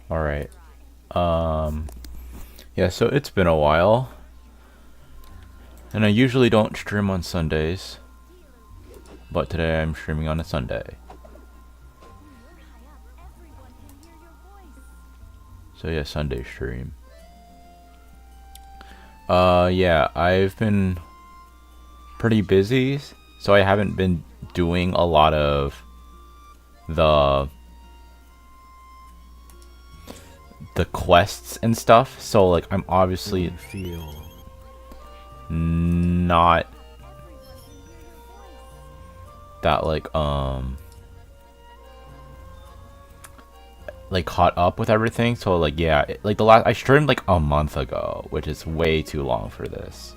Alright. Yeah, so it's been a while. And I usually don't stream on Sundays. But today I'm streaming on a Sunday. So yeah, Sunday stream. Yeah, I've been pretty busy, so I haven't been doing a lot of the quests and stuff. So like I'm obviously not that like caught up with everything. So like yeah, like the last I streamed like a month ago, which is way too long for this.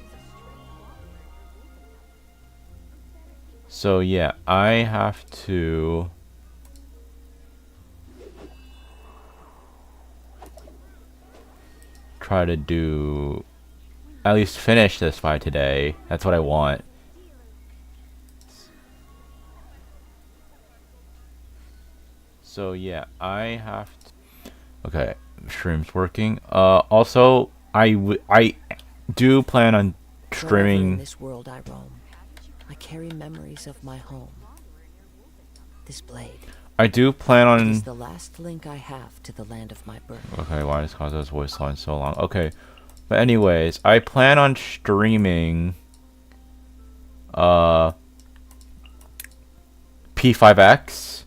So yeah, I have to try to do at least finish this fight today. That's what I want. So yeah, I have to. Okay, stream's working. Also, I do plan on Wherever in streaming. this world I roam, I carry memories of my home. This blade I do plan is on. the last link I have to the land of my birth. Okay, why does Kazu's voice line so long? Okay, but anyways, I plan on streaming. Uh. P5X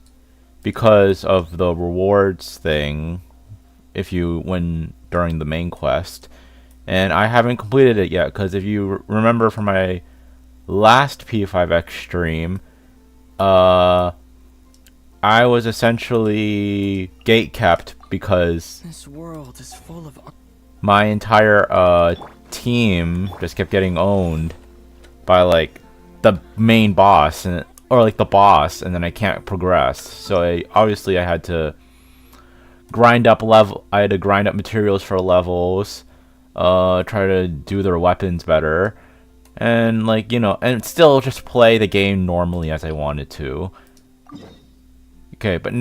because of the rewards thing if you win during the main quest, and I haven't completed it yet because if you remember from my last P5X stream, I was essentially gatekept because This world is full of my entire team just kept getting owned by like the main boss and or like the boss, and then I can't progress. So obviously I had to grind up materials for levels, try to do their weapons better, and like and still just play the game normally as I wanted to. Okay, but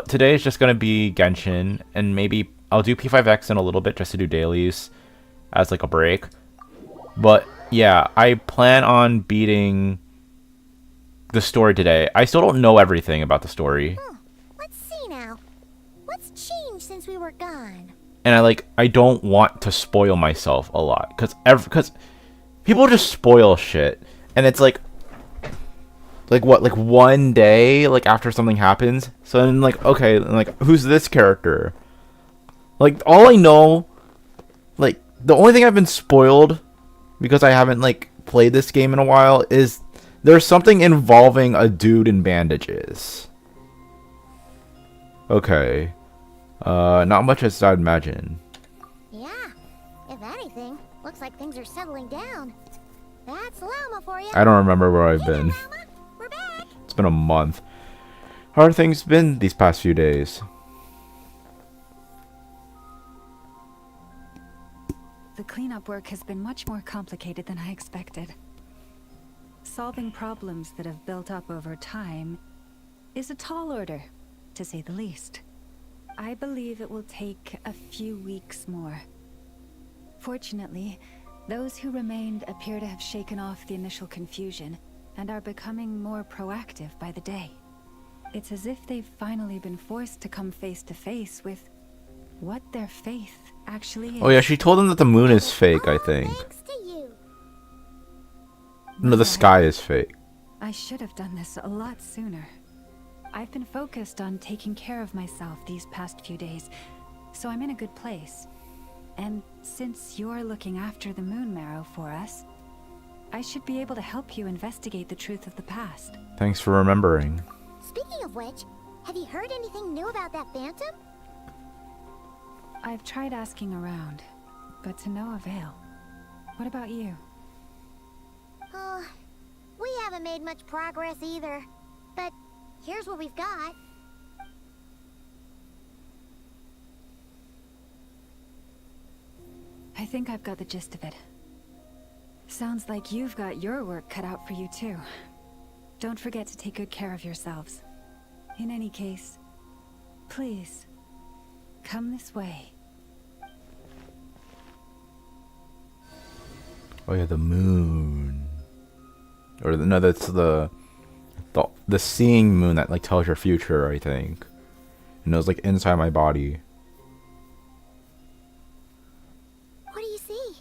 today is just gonna be Genshin, and maybe I'll do P5X in a little bit just to do dailies as like a break. But yeah, I plan on beating the story today. I still don't know everything about the story. Let's see now. What's changed since we were gone? And I don't want to spoil myself a lot cuz people just spoil shit, and it's like what, like one day like after something happens. So then like okay, like who's this character? Like all I know, like the only thing I've been spoiled because I haven't like played this game in a while is there's something involving a dude in bandages. Okay. Not much as I'd imagine. Yeah, if anything, looks like things are settling down. That's Llama for you. I don't remember where I've Hey been. there, Llama. We're back. It's been a month. How are things been these past few days? The cleanup work has been much more complicated than I expected. Solving problems that have built up over time is a tall order, to say the least. I believe it will take a few weeks more. Fortunately, those who remained appear to have shaken off the initial confusion and are becoming more proactive by the day. It's as if they've finally been forced to come face to face with what their faith actually is. Oh yeah, she told him that the moon is fake, I think. Thanks to you. No, the sky is fake. I should have done this a lot sooner. I've been focused on taking care of myself these past few days, so I'm in a good place. And since you're looking after the moon marrow for us, I should be able to help you investigate the truth of the past. Thanks for remembering. Speaking of which, have you heard anything new about that phantom? I've tried asking around, but to no avail. What about you? Oh, we haven't made much progress either. But here's what we've got. I think I've got the gist of it. Sounds like you've got your work cut out for you too. Don't forget to take good care of yourselves. In any case, please, Come this way. Oh yeah, the moon. Or no, that's the seeing moon that like tells your future, I think. And it was like inside my body. What do you see?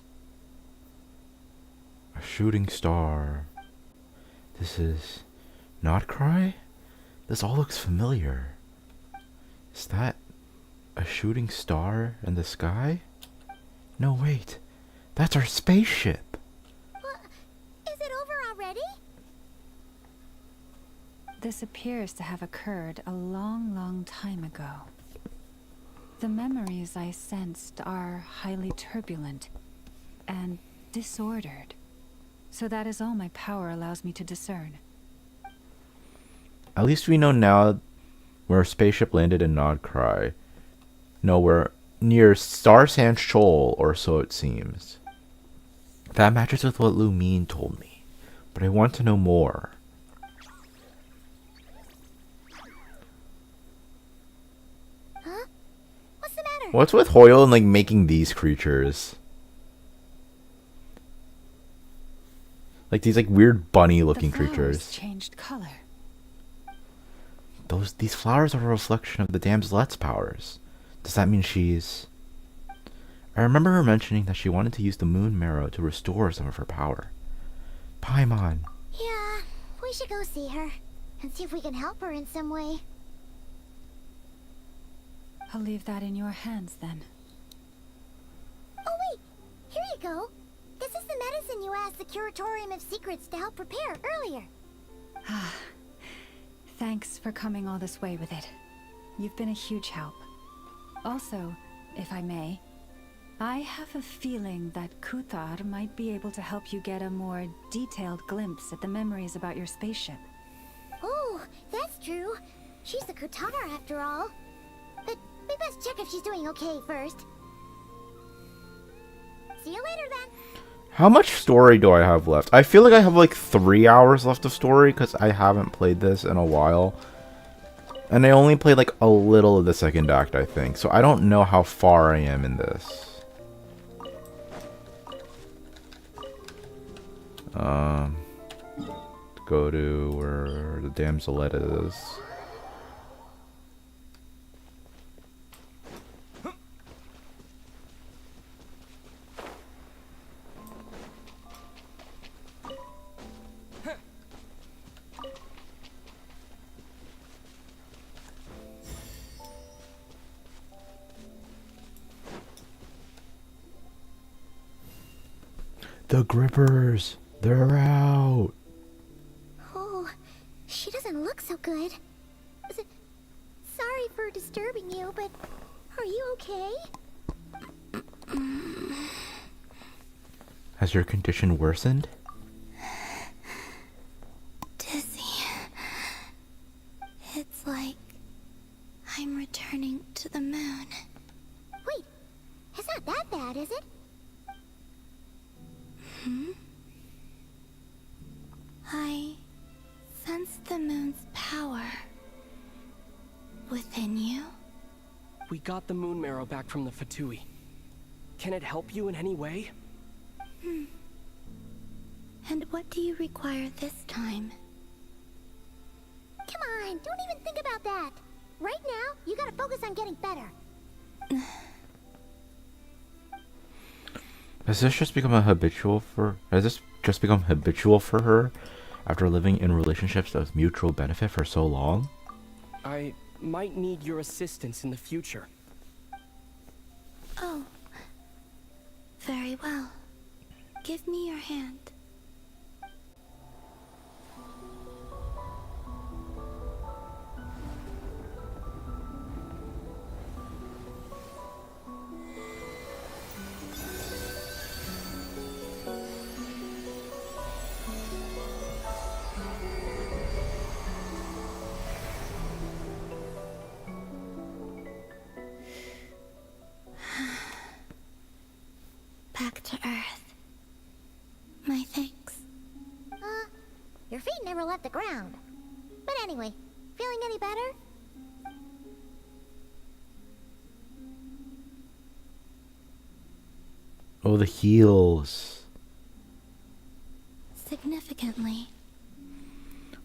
A shooting star. This is Nod-Krai? This all looks familiar. Is that a shooting star in the sky? No, wait. That's our spaceship. What? Is it over already? This appears to have occurred a long, long time ago. The memories I sensed are highly turbulent and disordered. So that is all my power allows me to discern. At least we know now where our spaceship landed in Nod-Krai. No, we're near Star Sand Shoal, or so it seems. That matches with what Lumine told me, but I want to know more. Huh? What's the matter? What's with Hoyle and like making these creatures? Like these like weird bunny-looking The flowers creatures. changed color. These flowers are a reflection of the damselet's powers. Does that mean she's... I remember her mentioning that she wanted to use the moon marrow to restore some of her power. Paimon. Yeah, we should go see her and see if we can help her in some way. I'll leave that in your hands then. Oh wait, here you go. This is the medicine you asked the Curatorium of Secrets to help prepare earlier. Thanks for coming all this way with it. You've been a huge help. Also, if I may, I have a feeling that Kuthar might be able to help you get a more detailed glimpse at the memories about your spaceship. Oh, that's true. She's the Kutara after all. But we best check if she's doing okay first. See you later then. How much story do I have left? I feel like I have like 3 hours left of story because I haven't played this in a while. And I only played like a little of the second act, I think. So I don't know how far I am in this. Go to where the damselet is. The grippers! They're out! Oh, she doesn't look so good. Sorry for disturbing you, but are you okay? Has your condition worsened? Dizzy. It's like I'm returning to the moon. Wait, it's not that bad, is it? I sense the moon's power within you. We got the moon marrow back from the Fatui. Can it help you in any way? And what do you require this time? Come on, don't even think about that. Right now, you gotta focus on getting better. Has this just become habitual for her after living in relationships of mutual benefit for so long? I might need your assistance in the future. Oh. Very well. Give me your hand. Back to Earth. My thanks. Your feet never left the ground. But anyway, feeling any better? Oh, the heels. Significantly.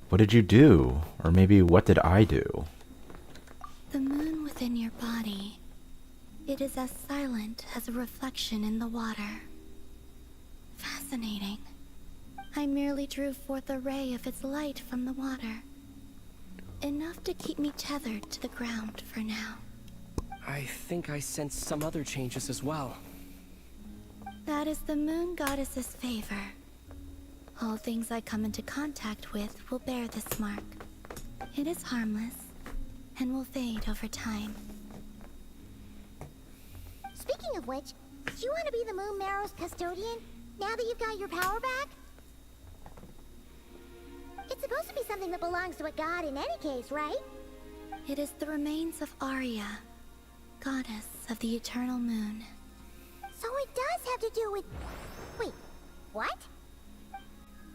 What did you do? Or maybe what did I do? The moon within your body. It is as silent as a reflection in the water. Fascinating. I merely drew forth a ray of its light from the water. Enough to keep me tethered to the ground for now. I think I sense some other changes as well. That is the moon goddess's favor. All things I come into contact with will bear this mark. It is harmless and will fade over time. Speaking of which, do you want to be the Moon Marrow's custodian now that you've got your power back? It's supposed to be something that belongs to a god in any case, right? It is the remains of Arya, goddess of the eternal moon. So it does have to do with... Wait, what?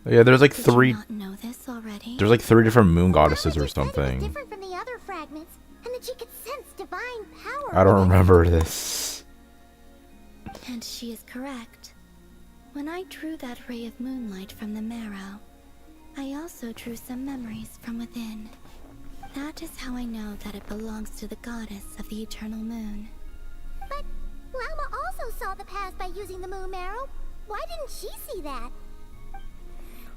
Yeah, there's like Did three. you not know this already? There's like 3 different moon Mama goddesses or just said it was something. different from the other fragments, and that she could sense divine power. I don't with it. remember this. And she is correct. When I drew that ray of moonlight from the marrow, I also drew some memories from within. That is how I know that it belongs to the goddess of the eternal moon. But Lama also saw the past by using the Moon Marrow. Why didn't she see that?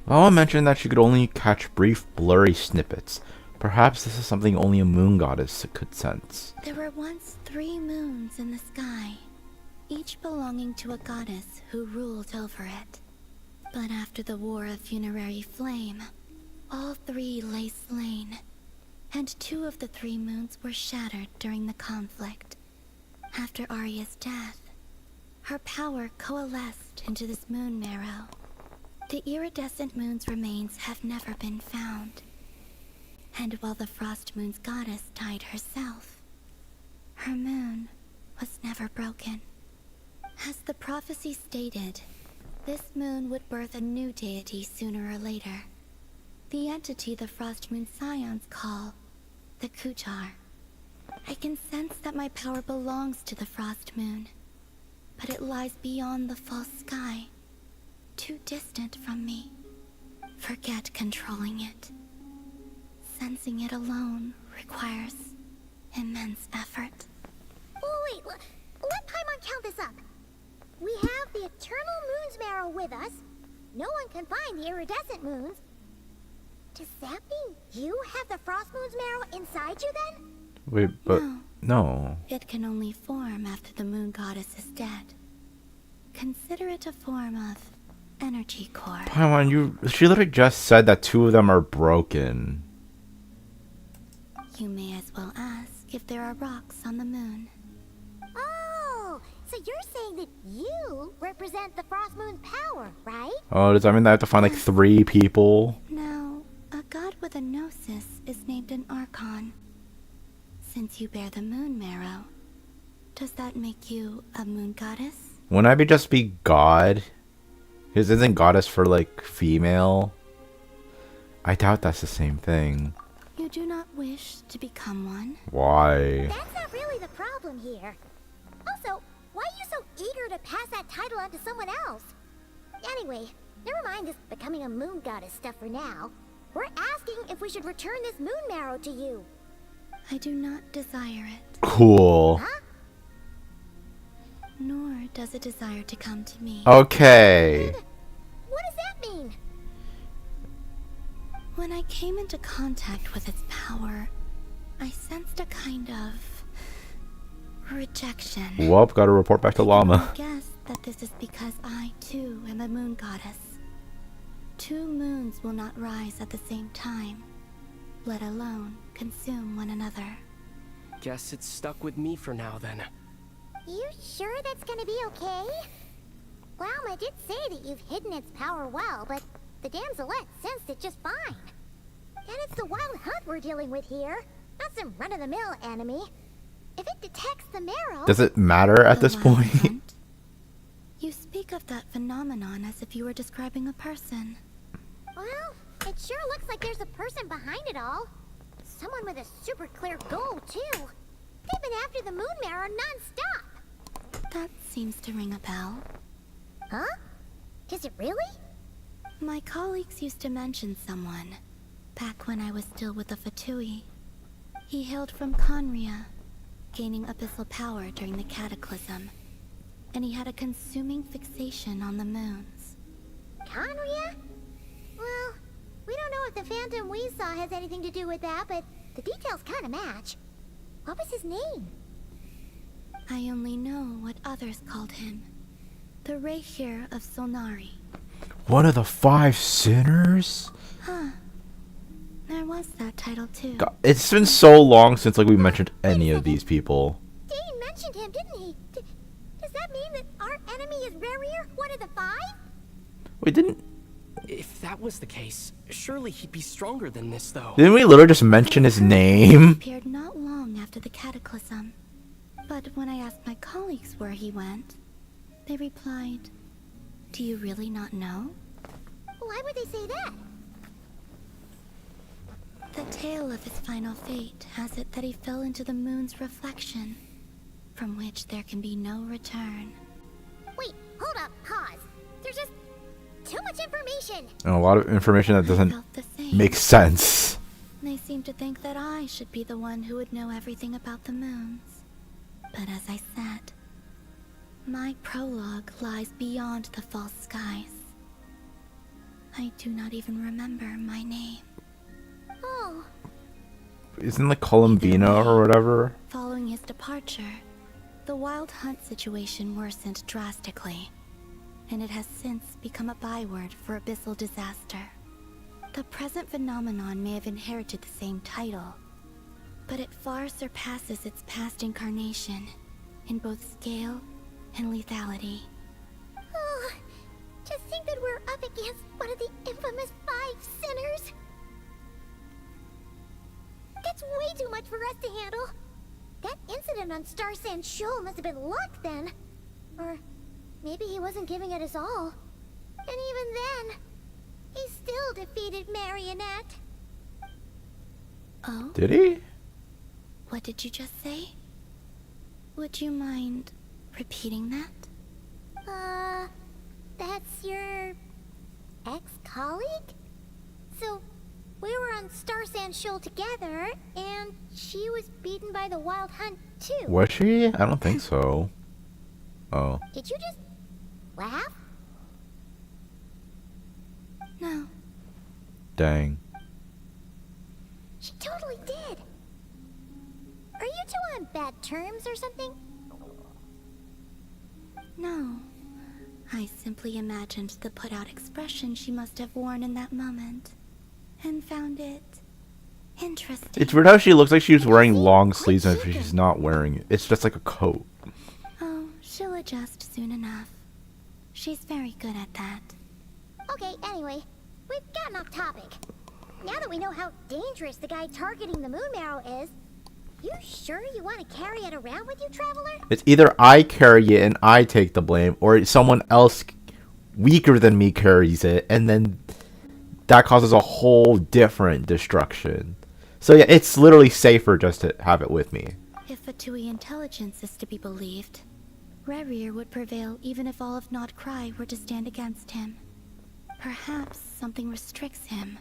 Lama mentioned that she could only catch brief, blurry snippets. Perhaps this is something only a moon goddess could sense. There were once 3 moons in the sky, each belonging to a goddess who ruled over it. But after the War of Funerary Flame, all 3 lay slain, and 2 of the 3 moons were shattered during the conflict. After Arya's death, her power coalesced into this moon marrow. The iridescent moon's remains have never been found. And while the Frost Moon's goddess died herself, her moon was never broken. As the prophecy stated, this moon would birth a new deity sooner or later. The entity the Frost Moon Scions call the Kujar. I can sense that my power belongs to the Frost Moon, but it lies beyond the false sky, too distant from me. Forget controlling it. Sensing it alone requires immense effort. Oh, wait, let Paimon count this up. We have the Eternal Moon's Marrow with us. No one can find the iridescent moons. Does that mean you have the Frost Moon's Marrow inside you then? Wait, but No. no. It can only form after the moon goddess is dead. Consider it a form of energy core. Paimon, she literally just said that 2 of them are broken. You may as well ask if there are rocks on the moon. Oh, so you're saying that you represent the Frost Moon's power, right? Oh, does that mean that I have to find like 3 people? Now, a god with a gnosis is named an Archon. Since you bear the moon marrow, does that make you a moon goddess? Wouldn't I just be god? Because isn't goddess for like female? I doubt that's the same thing. You do not wish to become one? Why? That's not really the problem here. Also, why are you so eager to pass that title on to someone else? Anyway, never mind this becoming a moon goddess stuff for now. We're asking if we should return this moon marrow to you. I do not desire it, Cool. Huh? nor does it desire to come to me. Okay. What does that mean? When I came into contact with its power, I sensed a kind of rejection. Well, gotta report back to Llama. I guess that this is because I, too, am a moon goddess. 2 moons will not rise at the same time, let alone consume one another. Guess it's stuck with me for now then. You sure that's gonna be okay? Lama did say that you've hidden its power well, but the damselette sensed it just fine. And it's the wild hunt we're dealing with here, not some run-of-the-mill enemy. If it detects the marrow... Does it matter at The this wild point? hunt? You speak of that phenomenon as if you were describing a person. Well, it sure looks like there's a person behind it all. Someone with a super clear goal, too. They've been after the moon marrow non-stop. That seems to ring a bell. Huh? Is it really? My colleagues used to mention someone, back when I was still with the Fatui. He hailed from Conria, gaining abyssal power during the Cataclysm, and he had a consuming fixation on the moons. Conria? Well, we don't know if the phantom we saw has anything to do with that, but the details kind of match. What was his name? I only know what others called him. The Reihir of Solnari. One of the 5 sinners? Huh. There was that title too. God, it's been so long since like we mentioned any of these people. Dane mentioned him, didn't he? Does that mean that our enemy is Rerir, one of the 5? Wait, didn't If that was the case, surely he'd be stronger than this, though. we literally just mention his name? Appeared not long after the Cataclysm. But when I asked my colleagues where he went, they replied, "Do you really not know?" Why would they say that? The tale of his final fate has it that he fell into the moon's reflection, from which there can be no return. Wait, hold up, pause. There's just too much information. And a lot of information that I doesn't felt the same. make sense. They seem to think that I should be the one who would know everything about the moons. But as I said, my prologue lies beyond the false skies. I do not even remember my name. Oh, Isn't like Columbina or whatever? Following his departure, the wild hunt situation worsened drastically, and it has since become a byword for abyssal disaster. The present phenomenon may have inherited the same title, but it far surpasses its past incarnation in both scale and lethality. oh, to think that we're up against one of the infamous 5 sinners. That's way too much for us to handle. That incident on Star Sand Shoal must have been luck then. Or maybe he wasn't giving it his all. And even then, he still defeated Marionette. Oh? Did he? What did you just say? Would you mind repeating that? That's your ex-colleague? So, we were on Star Sand Shoal together, and she was beaten by the Wild Hunt too. Was she? I don't think so. Oh. Did you just laugh? No. Dang. She totally did. Are you two on bad terms or something? No. I simply imagined the put-out expression she must have worn in that moment, and found it interesting. It's weird how she looks like she was wearing long sleeves and she's not wearing it. It's just like a coat. Oh, she'll adjust soon enough. She's very good at that. Okay, anyway, we've gotten off topic. Now that we know how dangerous the guy targeting the moon marrow is, you sure you want to carry it around with you, Traveler? It's either I carry it and I take the blame, or someone else weaker than me carries it, and then that causes a whole different destruction. So yeah, it's literally safer just to have it with me. If Fatui intelligence is to be believed, Rerir would prevail even if all of Nod-Krai were to stand against him. Perhaps something restricts him,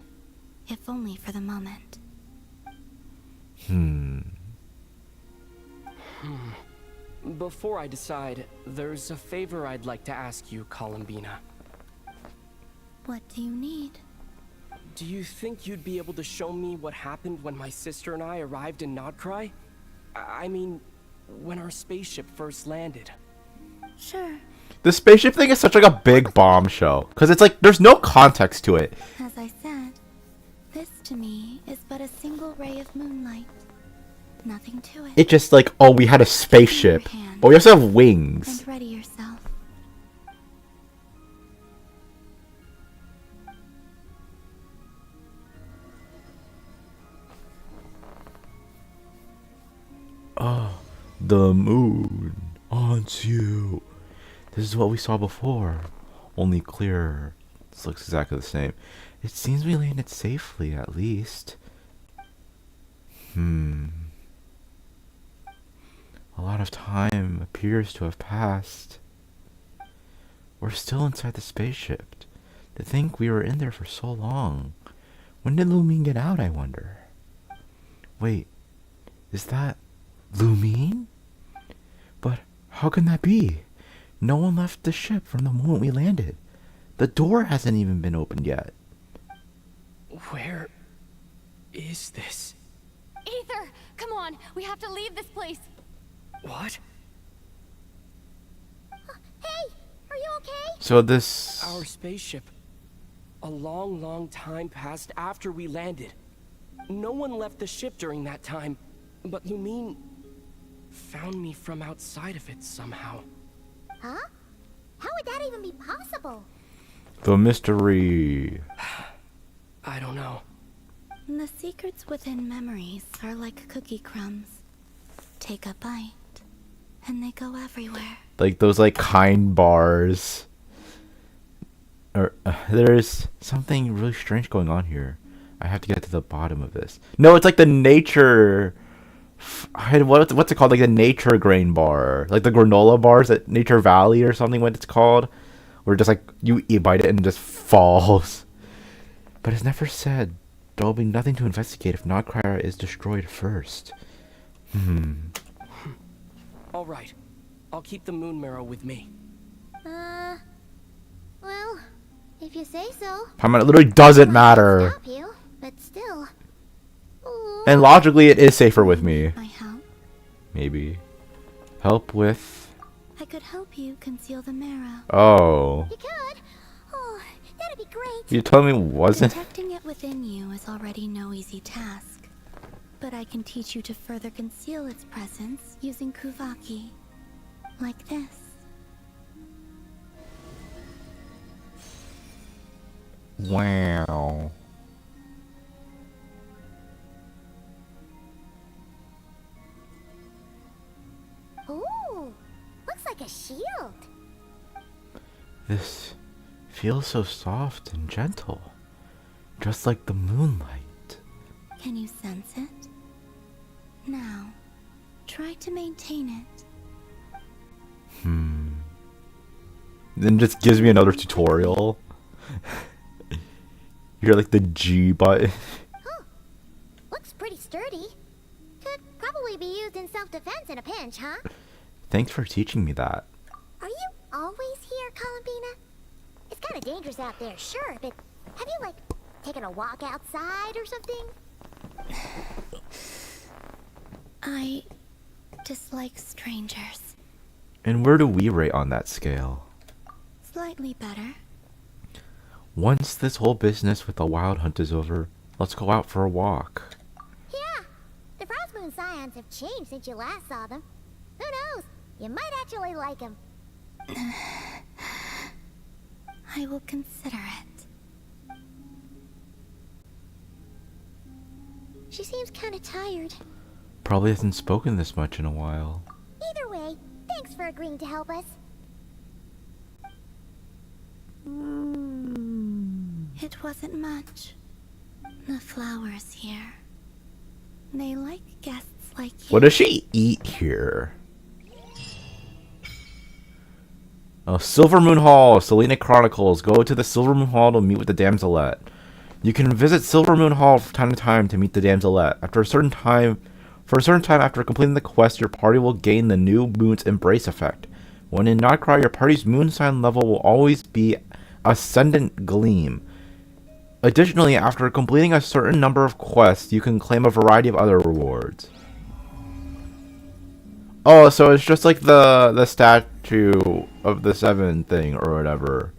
if only for the moment. Before I decide, there's a favor I'd like to ask you, Columbina. What do you need? Do you think you'd be able to show me what happened when my sister and I arrived in Nod-Krai? I mean, when our spaceship first landed. Sure. The spaceship thing is such like a big bombshell, because it's like there's no context to it. As I said, this to me is but a single ray of moonlight. Nothing to it. It's just like, oh, we had a spaceship, but we also have wings. And ready yourself. Oh, the moon haunts you. This is what we saw before, only clearer. This looks exactly the same. It seems we landed safely, at least. A lot of time appears to have passed. We're still inside the spaceship. To think we were in there for so long. When did Lumine get out, I wonder? Wait, is that Lumine? But how can that be? No one left the ship from the moment we landed. The door hasn't even been opened yet. Where is this? Aether, come on. We have to leave this place. What? Hey, are you okay? So this... Our spaceship. A long, long time passed after we landed. No one left the ship during that time, but Lumine found me from outside of it somehow. Huh? How would that even be possible? The mystery. I don't know. The secrets within memories are like cookie crumbs. Take a bite, and they go everywhere. Like those like kind bars. Or there's something really strange going on here. I have to get to the bottom of this. No, it's like the nature. What's it called? Like the nature grain bar, like the granola bars at Nature Valley or something. What it's called? Where just like you bite it and it just falls. But it's never said. There'll be nothing to investigate if Nod-Krai is destroyed first. All right. I'll keep the moon marrow with me. Well, if you say so. How much? It literally doesn't matter. Stop you, but still. Ooh. And logically, it is safer with me. My help? Maybe. Help with... I could help you conceal the marrow. Oh. You could? Oh, that'd be great. You told me it wasn't? Protecting it within you is already no easy task. But I can teach you to further conceal its presence using Kuvaki. Like this. Wow. Ooh, looks like a shield. This feels so soft and gentle. Just like the moonlight. Can you sense it? Now, try to maintain it. Then just gives me another tutorial. You're like the G button. Huh. Looks pretty sturdy. Could probably be used in self-defense in a pinch, huh? Thanks for teaching me that. Are you always here, Columbina? It's kind of dangerous out there, sure, but have you, like, taken a walk outside or something? I dislike strangers. And where do we rate on that scale? Slightly better. Once this whole business with the wild hunt is over, let's go out for a walk. Yeah, the Frost Moon Scions have changed since you last saw them. Who knows? You might actually like them. I will consider it. She seems kind of tired. Probably hasn't spoken this much in a while. Either way, thanks for agreeing to help us. It wasn't much. The flowers here. They like guests like you. What does she eat here? Oh, Silver Moon Hall, Selena Chronicles. Go to the Silver Moon Hall to meet with the Damselette. You can visit Silver Moon Hall from time to time to meet the Damselette. For a certain time after completing the quest, your party will gain the new Moon's Embrace effect. When in Nod-Krai, your party's moon sign level will always be Ascendant Gleam. Additionally, after completing a certain number of quests, you can claim a variety of other rewards. Oh, so it's just like the statue of the seven thing or whatever.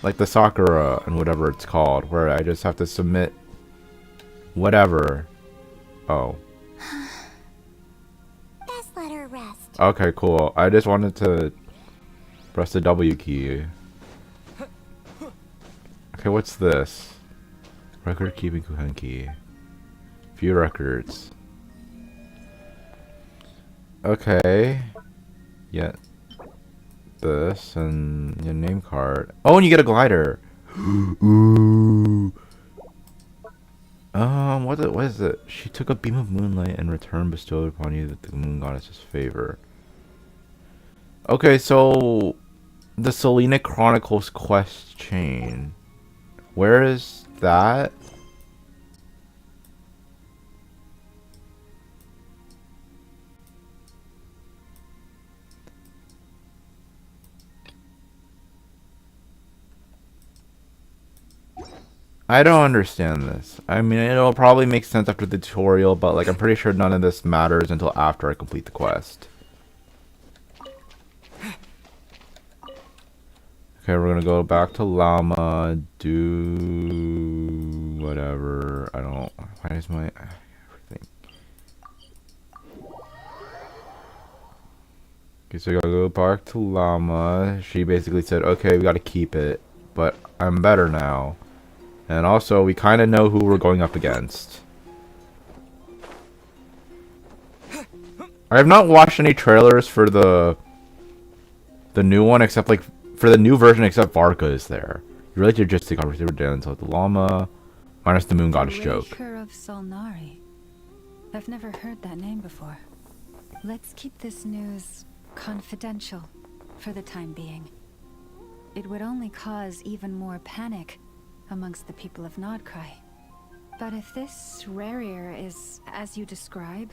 Like the Sakura and whatever it's called, where I just have to submit whatever. Oh. Best let her rest. Okay, cool. I just wanted to press the W key. Okay, what's this? Record keeping Kuhenki. View records. Okay. Yeah. This and your name card. Oh, and you get a glider. Ooh. What is it? She took a beam of moonlight and returned bestowed upon you the moon goddess's favor. Okay, so The Selena Chronicles quest chain. Where is that? I don't understand this. I mean, it'll probably make sense after the tutorial, but like I'm pretty sure none of this matters until after I complete the quest. Okay, we're gonna go back to Llama, do whatever. I don't. Why is my everything? Okay, so I gotta go back to Llama. She basically said, okay, we gotta keep it, but I'm better now. And also, we kind of know who we're going up against. I have not watched any trailers for the new one, except like for the new version, except Varka is there. You really just take over down until the llama, minus the moon goddess joke. Raker of Solnari. I've never heard that name before. Let's keep this news confidential for the time being. It would only cause even more panic amongst the people of Nod-Krai. But if this Rarier is as you describe,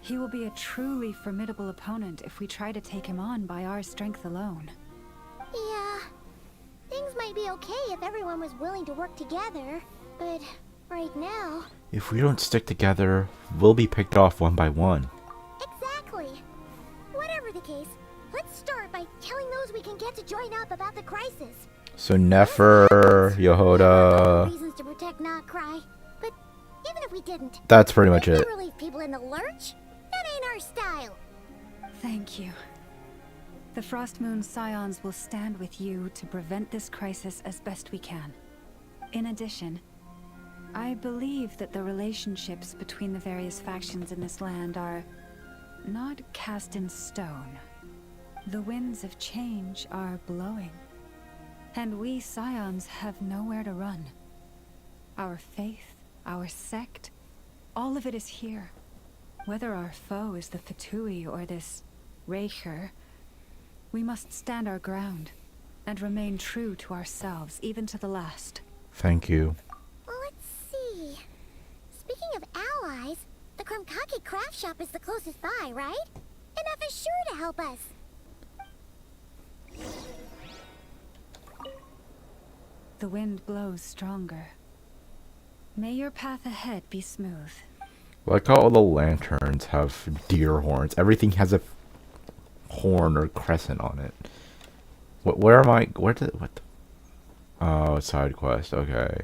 he will be a truly formidable opponent if we try to take him on by our strength alone. Yeah, things might be okay if everyone was willing to work together, but right now... If we don't stick together, we'll be picked off one by one. Exactly. Whatever the case, let's start by telling those we can get to join up about the crisis. So Nefer, Yehoda... Reasons to protect Nod-Krai, but even if we didn't... That's pretty much it. Never leave people in the lurch. That ain't our style. Thank you. The Frostmoon Scions will stand with you to prevent this crisis as best we can. In addition, I believe that the relationships between the various factions in this land are not cast in stone. The winds of change are blowing, and we Scions have nowhere to run. Our faith, our sect, all of it is here. Whether our foe is the Fatui or this Raker, we must stand our ground and remain true to ourselves, even to the last. Thank you. Well, let's see. Speaking of allies, the Krumkake craft shop is the closest by, right? Enough is sure to help us. The wind blows stronger. May your path ahead be smooth. Like how all the lanterns have deer horns. Everything has a horn or crescent on it. Where am I? What? Oh, side quest. Okay.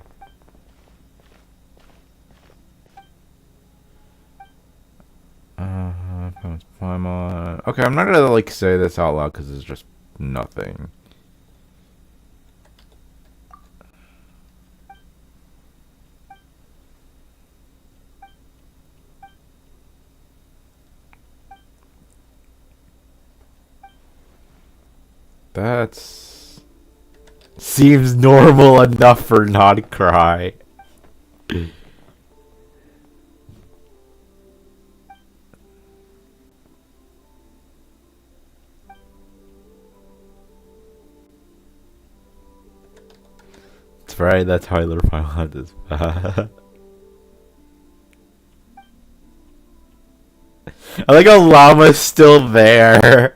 Paimon. Okay, I'm not gonna like say this out loud because it's just nothing. That's seems normal enough for Nod-Krai. It's right, that's how I learned Final this. I like how Llama's still there.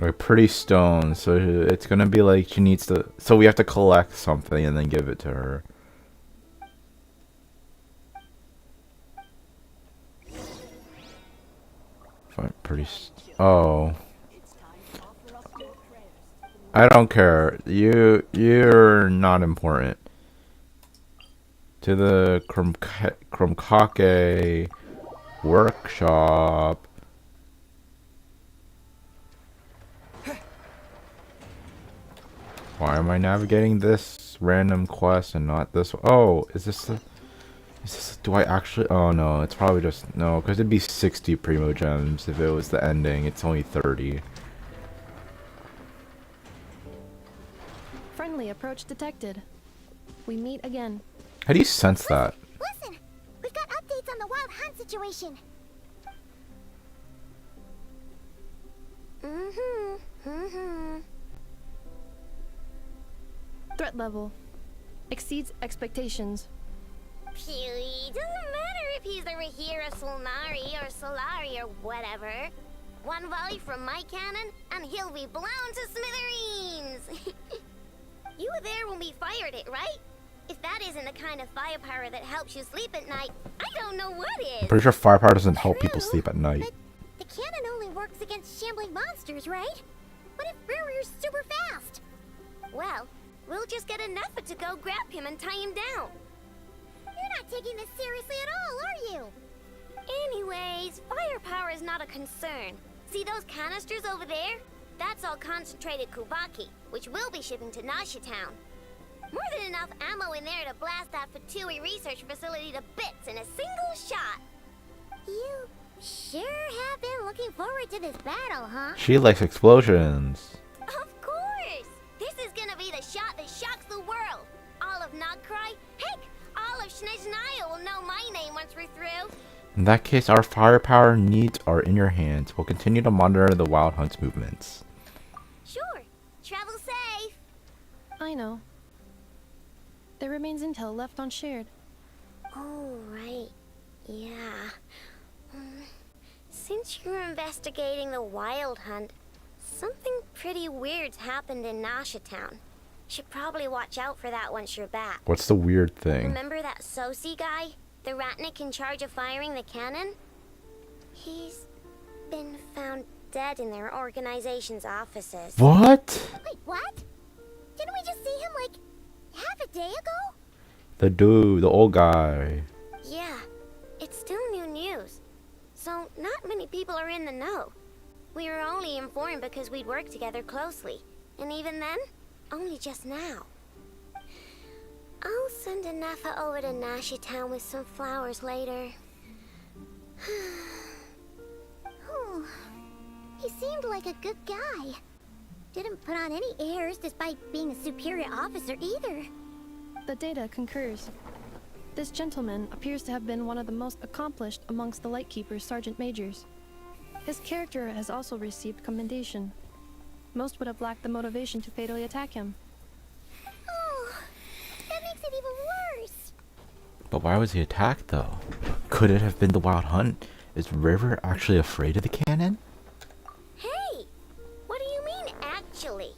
Or pretty stone, so it's gonna be like she needs to. So we have to collect something and then give it to her. Fine, oh. I don't care. You're not important. To the Krumkake workshop. Why am I navigating this random quest and not this? Oh, is this the? Is this? Do I actually? Oh no, it's probably just no, because it'd be 60 primo gems if it was the ending. It's only 30. Friendly approach detected. We meet again. How do you sense that? Listen, we've got updates on the wild hunt situation. Threat level exceeds expectations. Phew, doesn't matter if he's the Rahira Solnari or Solari or whatever. One volley from my cannon, and he'll be blown to smithereens! You were there when we fired it, right? If that isn't the kind of firepower that helps you sleep at night, I don't know what is! Pretty sure firepower doesn't help people sleep at night. But the cannon only works against shambling monsters, right? What if Barrier's super fast? Well, we'll just get enough to go grab him and tie him down. You're not taking this seriously at all, are you? Anyways, firepower is not a concern. See those canisters over there? That's all concentrated Kubaki, which we'll be shipping to Nasha Town. More than enough ammo in there to blast that Fatui research facility to bits in a single shot. You sure have been looking forward to this battle, huh? She likes explosions. Of course! This is gonna be the shot that shocks the world. All of Nod-Krai, heck, all of Snezhnaya will know my name once we're through. In that case, our firepower needs are in your hands. We'll continue to monitor the Wild Hunt's movements. Sure. Travel safe. I know. There remains intel left unshared. Oh, right. Yeah. Since you're investigating the Wild Hunt, something pretty weird's happened in Nasha Town. Should probably watch out for that once you're back. What's the weird thing? Remember that Sosi guy? The Ratnik in charge of firing the cannon? He's been found dead in their organization's offices. What? Wait, what? Didn't we just see him like half a day ago? The dude, the old guy. Yeah, it's still new news. So not many people are in the know. We were only informed because we'd worked together closely. And even then, only just now. I'll send a Nafa over to Nashi Town with some flowers later. Oh, he seemed like a good guy. Didn't put on any airs despite being a superior officer either. The data concurs. This gentleman appears to have been one of the most accomplished amongst the Lightkeeper's sergeant majors. His character has also received commendation. Most would have lacked the motivation to fatally attack him. Oh, that makes it even worse. But why was he attacked, though? Could it have been the Wild Hunt? Is River actually afraid of the cannon? Hey, what do you mean, actually?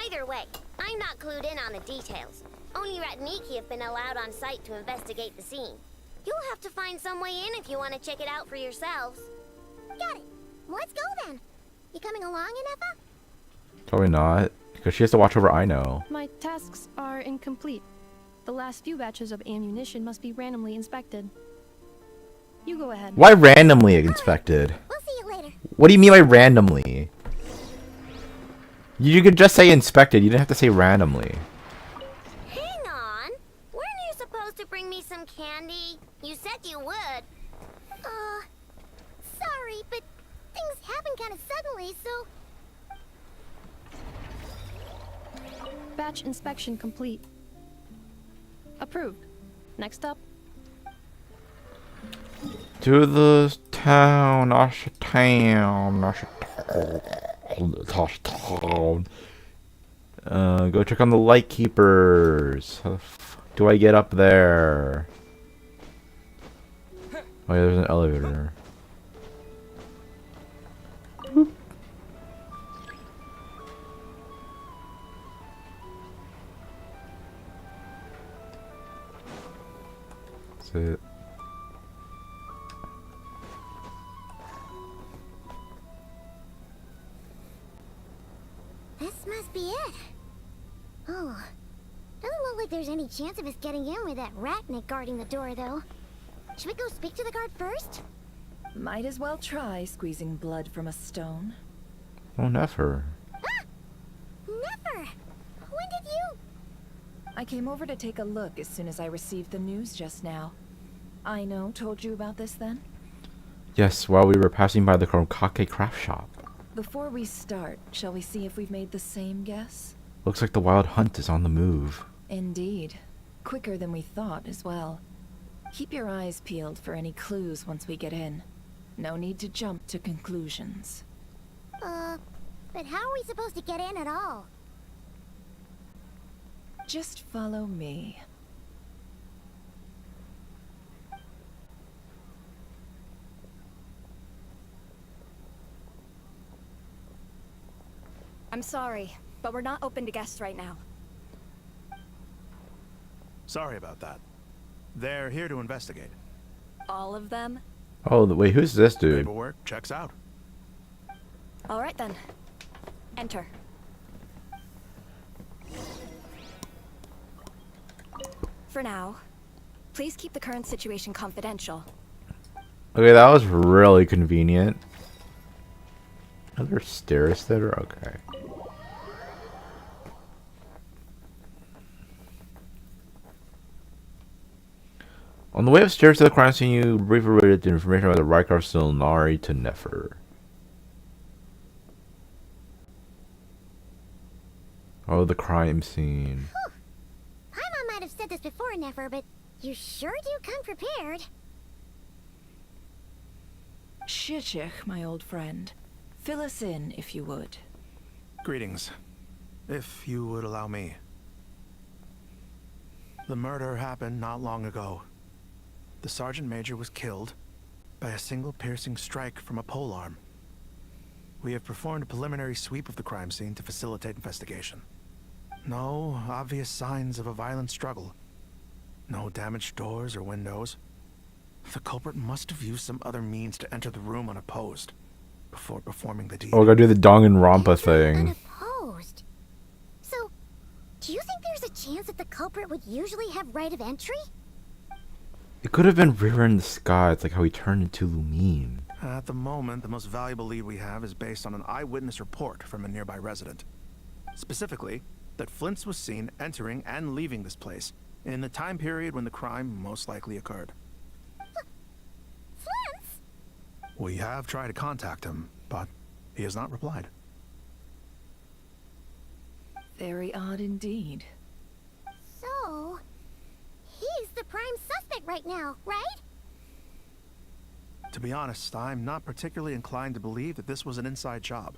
Either way, I'm not clued in on the details. Only Ratniki have been allowed on site to investigate the scene. You'll have to find some way in if you want to check it out for yourselves. Got it. Let's go then. You coming along, Inefa? Probably not, because she has to watch over Aino. My tasks are incomplete. The last few batches of ammunition must be randomly inspected. You go ahead. Why randomly inspected? We'll see you later. What do you mean by randomly? You could just say inspected, you didn't have to say randomly. Hang on. Weren't you supposed to bring me some candy? You said you would. Sorry, but things happened kind of suddenly, so... Batch inspection complete. Approved. Next up. To the town, Nasha Town. Go check on the Lightkeepers. How the f do I get up there? Oh yeah, there's an elevator. That's it. This must be it. Oh. Doesn't look like there's any chance of us getting in with that ratnik guarding the door, though. Should we go speak to the guard first? Might as well try squeezing blood from a stone. Oh, never. Ah! Never! When did you... I came over to take a look as soon as I received the news just now. Aino told you about this then? Yes, while we were passing by the Kronkake craft shop. Before we start, shall we see if we've made the same guess? Looks like the wild hunt is on the move. Indeed. Quicker than we thought as well. Keep your eyes peeled for any clues once we get in. No need to jump to conclusions. But how are we supposed to get in at all? Just follow me. I'm sorry, but we're not open to guests right now. Sorry about that. They're here to investigate. All of them? Oh, wait, who's this dude? Paperwork checks out. All right then. Enter. For now, please keep the current situation confidential. Okay, that was really convenient. Are there stairs there? Okay. On the way upstairs to the crime scene, you briefly related the information about the Rykar Silnari to Nefer. Oh, the crime scene. Whew. Paimon might have said this before, Nefer, but you sure do come prepared. Shishich, my old friend. Fill us in, if you would. Greetings. If you would allow me. The murder happened not long ago. The Sergeant Major was killed by a single piercing strike from a polearm. We have performed a preliminary sweep of the crime scene to facilitate investigation. No obvious signs of a violent struggle. No damaged doors or windows. The culprit must have used some other means to enter the room unopposed before performing the deed. Oh, we gotta do the Danganronpa thing. Unopposed? So, do you think there's a chance that the culprit would usually have right of entry? It could have been River in the Sky. It's like how he turned into Lumine. At the moment, the most valuable lead we have is based on an eyewitness report from a nearby resident. Specifically, that Flint's was seen entering and leaving this place in the time period when the crime most likely occurred. Flint's? We have tried to contact him, but he has not replied. Very odd indeed. So, he's the prime suspect right now, right? To be honest, I'm not particularly inclined to believe that this was an inside job.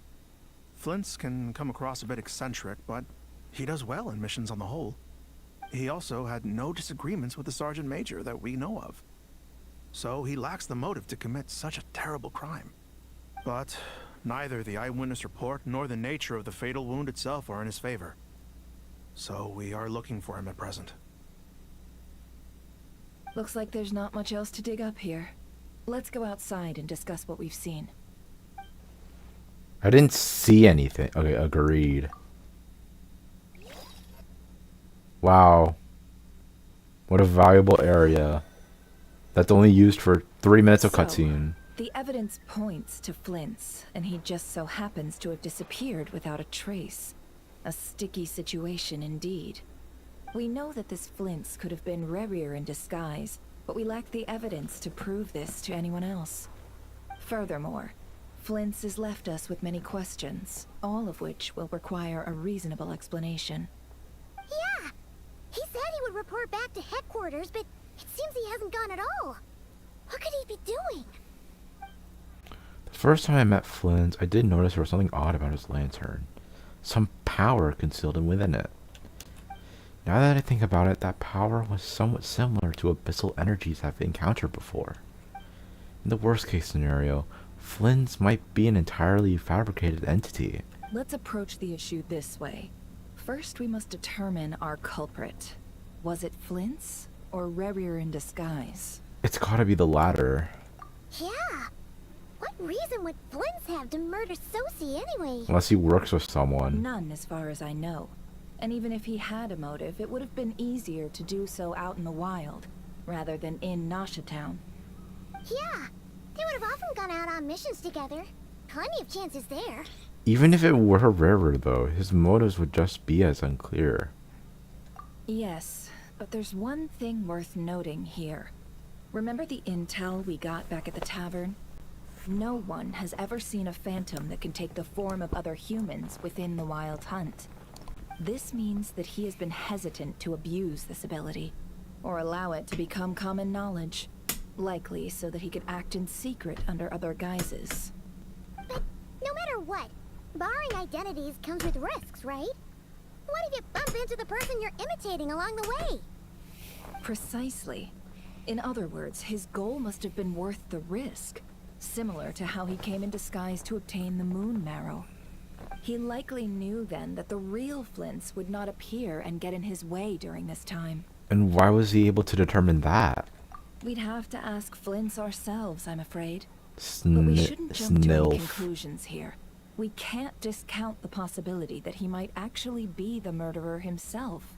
Flint's can come across a bit eccentric, but he does well in missions on the whole. He also had no disagreements with the Sergeant Major that we know of. So he lacks the motive to commit such a terrible crime. But neither the eyewitness report nor the nature of the fatal wound itself are in his favor. So we are looking for him at present. Looks like there's not much else to dig up here. Let's go outside and discuss what we've seen. I didn't see anything. Okay, agreed. Wow. What a valuable area. That's only used for 3 minutes of cutscene. The evidence points to Flint's, and he just so happens to have disappeared without a trace. A sticky situation indeed. We know that this Flint's could have been Rerir in disguise, but we lack the evidence to prove this to anyone else. Furthermore, Flint's has left us with many questions, all of which will require a reasonable explanation. Yeah! He said he would report back to headquarters, but it seems he hasn't gone at all. What could he be doing? The first time I met Flint, I did notice there was something odd about his lantern. Some power concealed within it. Now that I think about it, that power was somewhat similar to abyssal energies I've encountered before. In the worst case scenario, Flint's might be an entirely fabricated entity. Let's approach the issue this way. First, we must determine our culprit. Was it Flint's, or Rerir in disguise? It's gotta be the latter. Yeah. What reason would Flint's have to murder Sosie anyway? Unless he works with someone. None, as far as I know. And even if he had a motive, it would have been easier to do so out in the wild, rather than in Nasha Town. Yeah. They would have often gone out on missions together. Plenty of chances there. Even if it were Rerir, though, his motives would just be as unclear. Yes, but there's one thing worth noting here. Remember the intel we got back at the tavern? No one has ever seen a phantom that can take the form of other humans within the Wild Hunt. This means that he has been hesitant to abuse this ability, or allow it to become common knowledge. Likely so that he could act in secret under other guises. But no matter what, barring identities comes with risks, right? What if you bump into the person you're imitating along the way? Precisely. In other words, his goal must have been worth the risk, similar to how he came in disguise to obtain the moon marrow. He likely knew then that the real Flints would not appear and get in his way during this time. And why was he able to determine that? We'd have to ask Flints ourselves, I'm afraid. But we shouldn't jump to any conclusions here. We can't discount the possibility that he might actually be the murderer himself.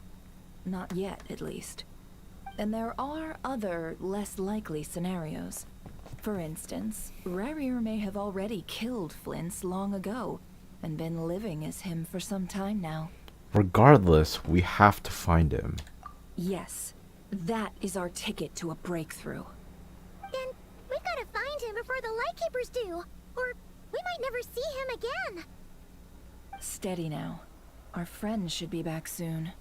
Not yet, at least. And there are other, less likely scenarios. For instance, Rerir may have already killed Flints long ago, and been living as him for some time now. Regardless, we have to find him. Yes, that is our ticket to a breakthrough. Then we've got to find him before the Lightkeepers do, or we might never see him again. Steady now. Our friend should be back soon.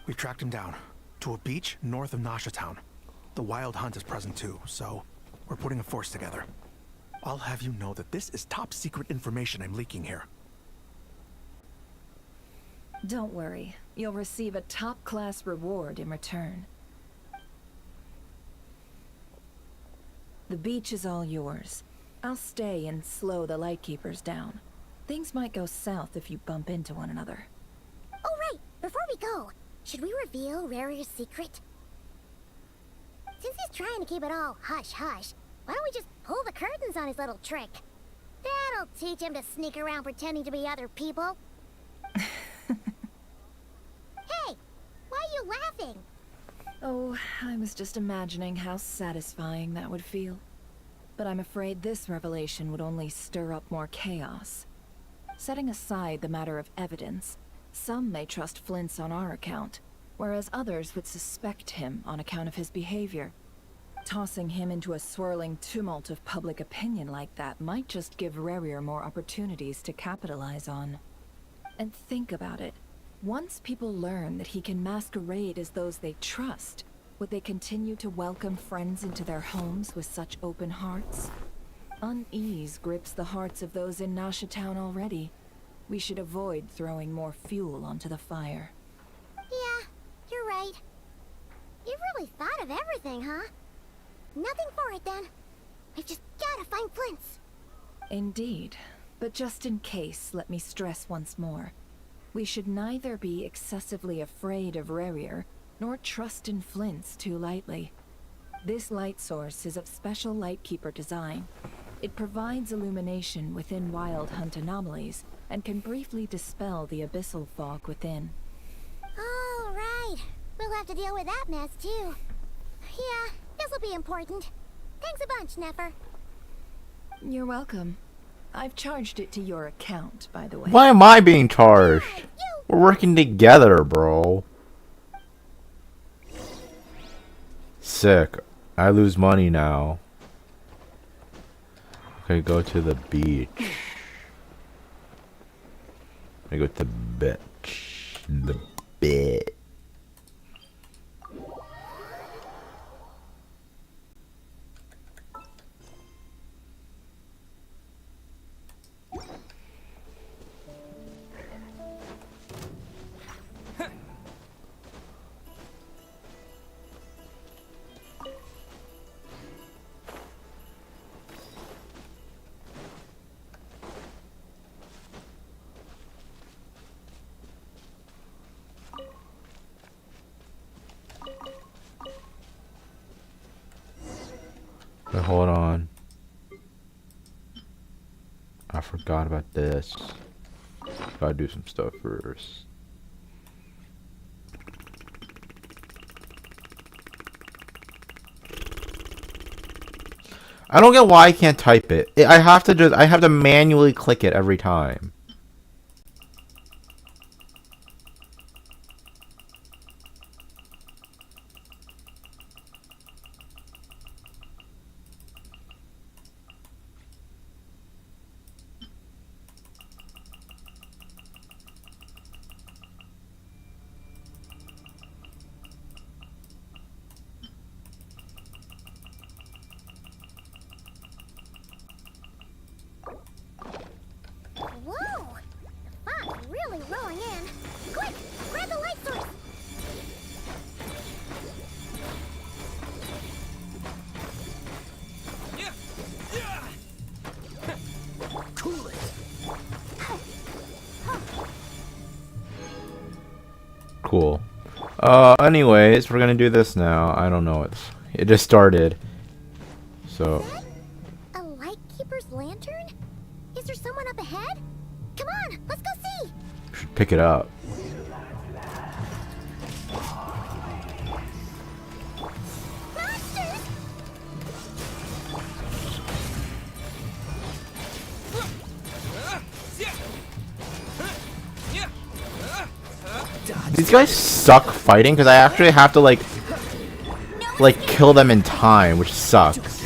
We've tracked him down to a beach north of Nasha Town. The Wild Hunt is present too, so we're putting a force together. I'll have you know that this is top secret information I'm leaking here. Don't worry. You'll receive a top-class reward in return. The beach is all yours. I'll stay and slow the Lightkeepers down. Things might go south if you bump into one another. Oh right, before we go, should we reveal Rarir's secret? Since he's trying to keep it all hush-hush, why don't we just pull the curtains on his little trick? That'll teach him to sneak around pretending to be other people. Hey, why are you laughing? Oh, I was just imagining how satisfying that would feel. But I'm afraid this revelation would only stir up more chaos. Setting aside the matter of evidence, some may trust Flint's on our account, whereas others would suspect him on account of his behavior. Tossing him into a swirling tumult of public opinion like that might just give Rerir more opportunities to capitalize on. And think about it. Once people learn that he can masquerade as those they trust, would they continue to welcome friends into their homes with such open hearts? Unease grips the hearts of those in Nasha Town already. We should avoid throwing more fuel onto the fire. Yeah, you're right. You've really thought of everything, huh? Nothing for it then. We've just gotta find Flint's. Indeed. But just in case, let me stress once more. We should neither be excessively afraid of Rerir, nor trust in Flint's too lightly. This light source is of special Lightkeeper design. It provides illumination within Wild Hunt anomalies, and can briefly dispel the abyssal fog within. All right. We'll have to deal with that mess too. Yeah, this'll be important. Thanks a bunch, Nefer. You're welcome. I've charged it to your account, by the way. Why am I being charged? We're working together, bro. Sick. I lose money now. Okay, go to the beach. I go to the beach. The beach. Wait, hold on. I forgot about this. Gotta do some stuff first. I don't get why I can't type it. I have to manually click it every time. Whoa! The fog's really rolling in. Quick, grab the light source. Cool it. Cool. Anyways, we're gonna do this now. I don't know. It just started. So. A lightkeeper's lantern? Is there someone up ahead? Come on, let's go see. Should pick it up. Monsters! These guys suck fighting because I actually have to like kill them in time, which sucks.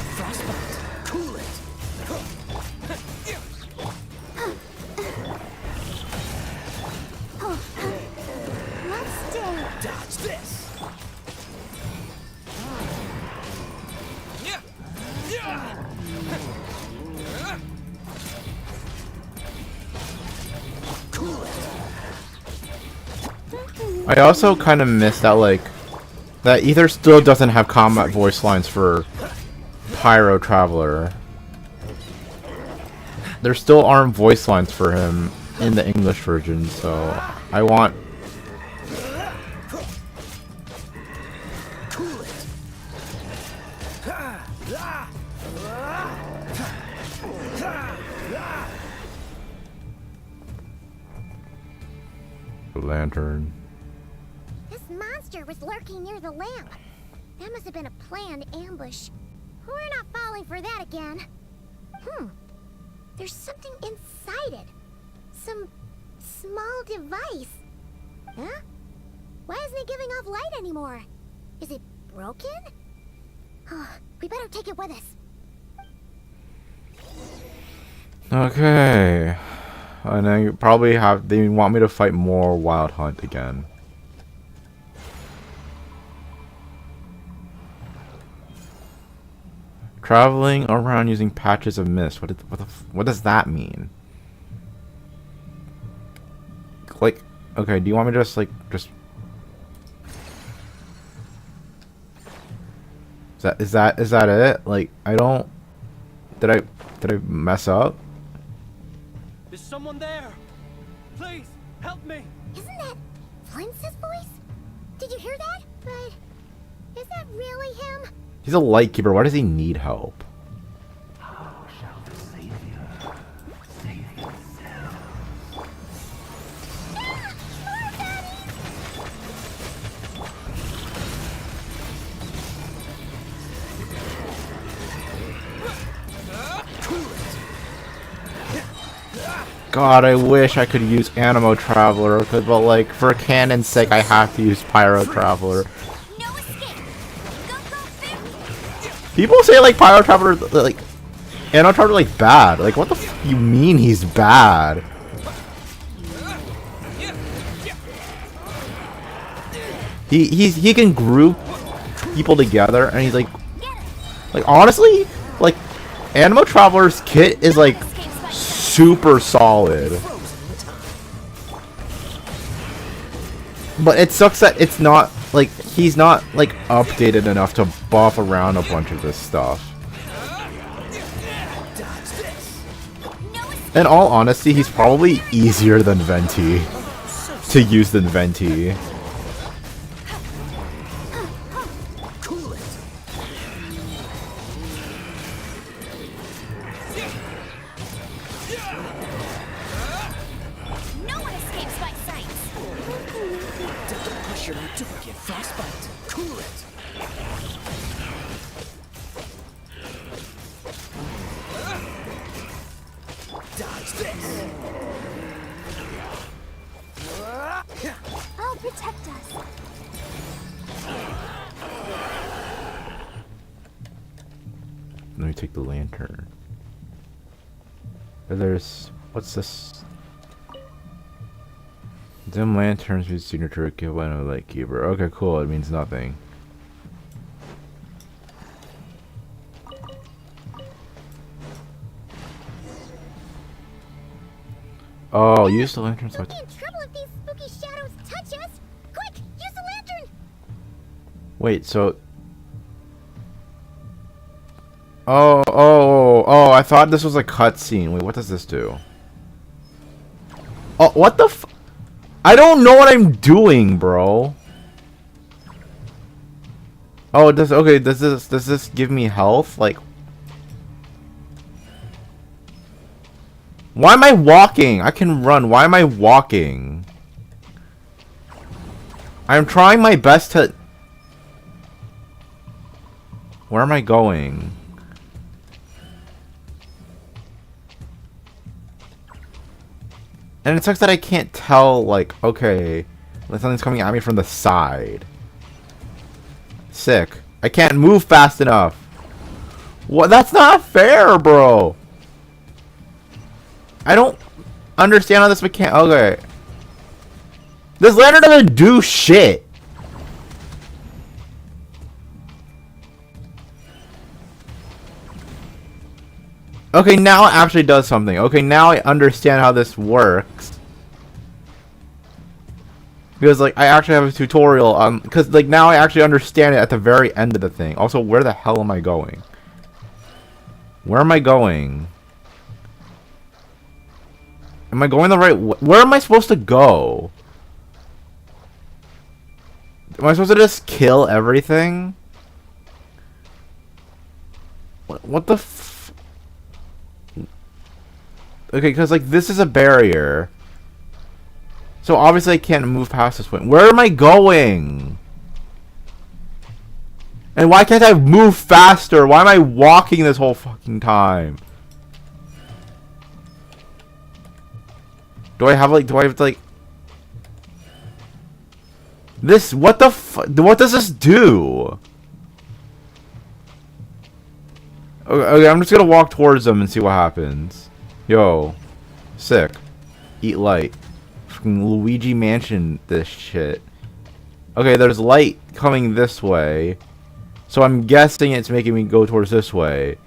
I also kind of miss that that Ether still doesn't have combat voice lines for Pyro Traveler. There still aren't voice lines for him in the English version, so I want... The lantern. This monster was lurking near the lamp. That must have been a planned ambush. We're not falling for that again. There's something inside it. Some small device. Huh? Why isn't it giving off light anymore? Is it broken? Oh, we better take it with us. Okay. And then you probably they want me to fight more Wild Hunt again. Traveling around using patches of mist. What does that mean? Like, okay, do you want me to just is that it? Like, I don't... Did I mess up? Is someone there? Please, help me! Isn't that Flint's voice? Did you hear that? But is that really him? He's a lightkeeper. Why does he need help? God, I wish I could use Animo Traveler, but like, for canon's sake, I have to use Pyro Traveler. People say like Pyro Traveler, like Animo Traveler, like bad. Like, what the f you mean he's bad? He can group people together, and he's like honestly, like Animo Traveler's kit is like super solid. But it sucks that it's not like he's not like updated enough to buff around a bunch of this stuff. In all honesty, he's probably easier than Venti to use than Venti. sure don't get frostbite. Cool it. Dodge this. I'll protect us. Let me take the lantern. There's... what's this? Dim lanterns with signature kill by no lightkeeper. Okay, cool. It means nothing. Oh, use the lantern so We'll be in trouble if these spooky shadows touch us. Quick, use the lantern. wait, so... Oh, I thought this was a cutscene. Wait, what does this do? Oh, what the f... I don't know what I'm doing, bro. Oh, does... okay, does this give me health? Like... why am I walking? I can run. Why am I walking? I'm trying my best to... where am I going? And it sucks that I can't tell, like, okay, something's coming at me from the side. Sick. I can't move fast enough. What? That's not fair, bro. I don't understand how this mechanic... okay. This lantern doesn't do shit. Okay, now it actually does something. Okay, now I understand how this works. Because, like, I actually have a tutorial on... because, like, now I actually understand it at the very end of the thing. Also, where the hell am I going? Where am I going? Am I going the right way? Where am I supposed to go? Am I supposed to just kill everything? What the f... okay, because, like, this is a barrier. So, obviously, I can't move past this point. Where am I going? And why can't I move faster? Why am I walking this whole fucking time? Do I have, like... this, what the what does this do? Okay, I'm just gonna walk towards them and see what happens. Yo. Sick. Eat light. Fucking Luigi Mansion this shit. Okay, there's light coming this way. So I'm guessing it's making me go towards this way.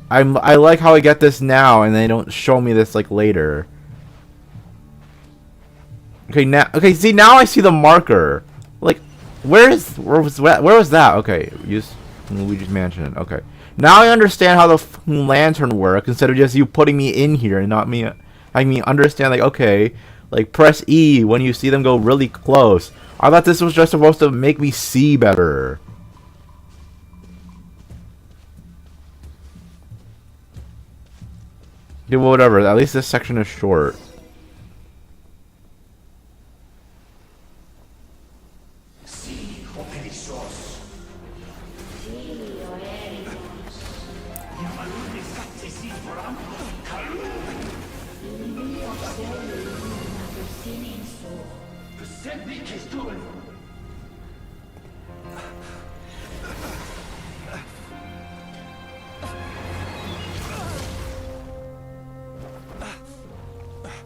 I like how I get this now and they don't show me this, like, later. Okay, now... okay, see, now I see the marker. Like, where was that? Okay, use Luigi's Mansion. Okay. Now I understand how the fucking lantern works instead of just you putting me in here and not me... I mean, understand, like, okay, like, press E when you see them go really close. I thought this was just supposed to make me see better. Yeah, well, whatever. At least this section is short.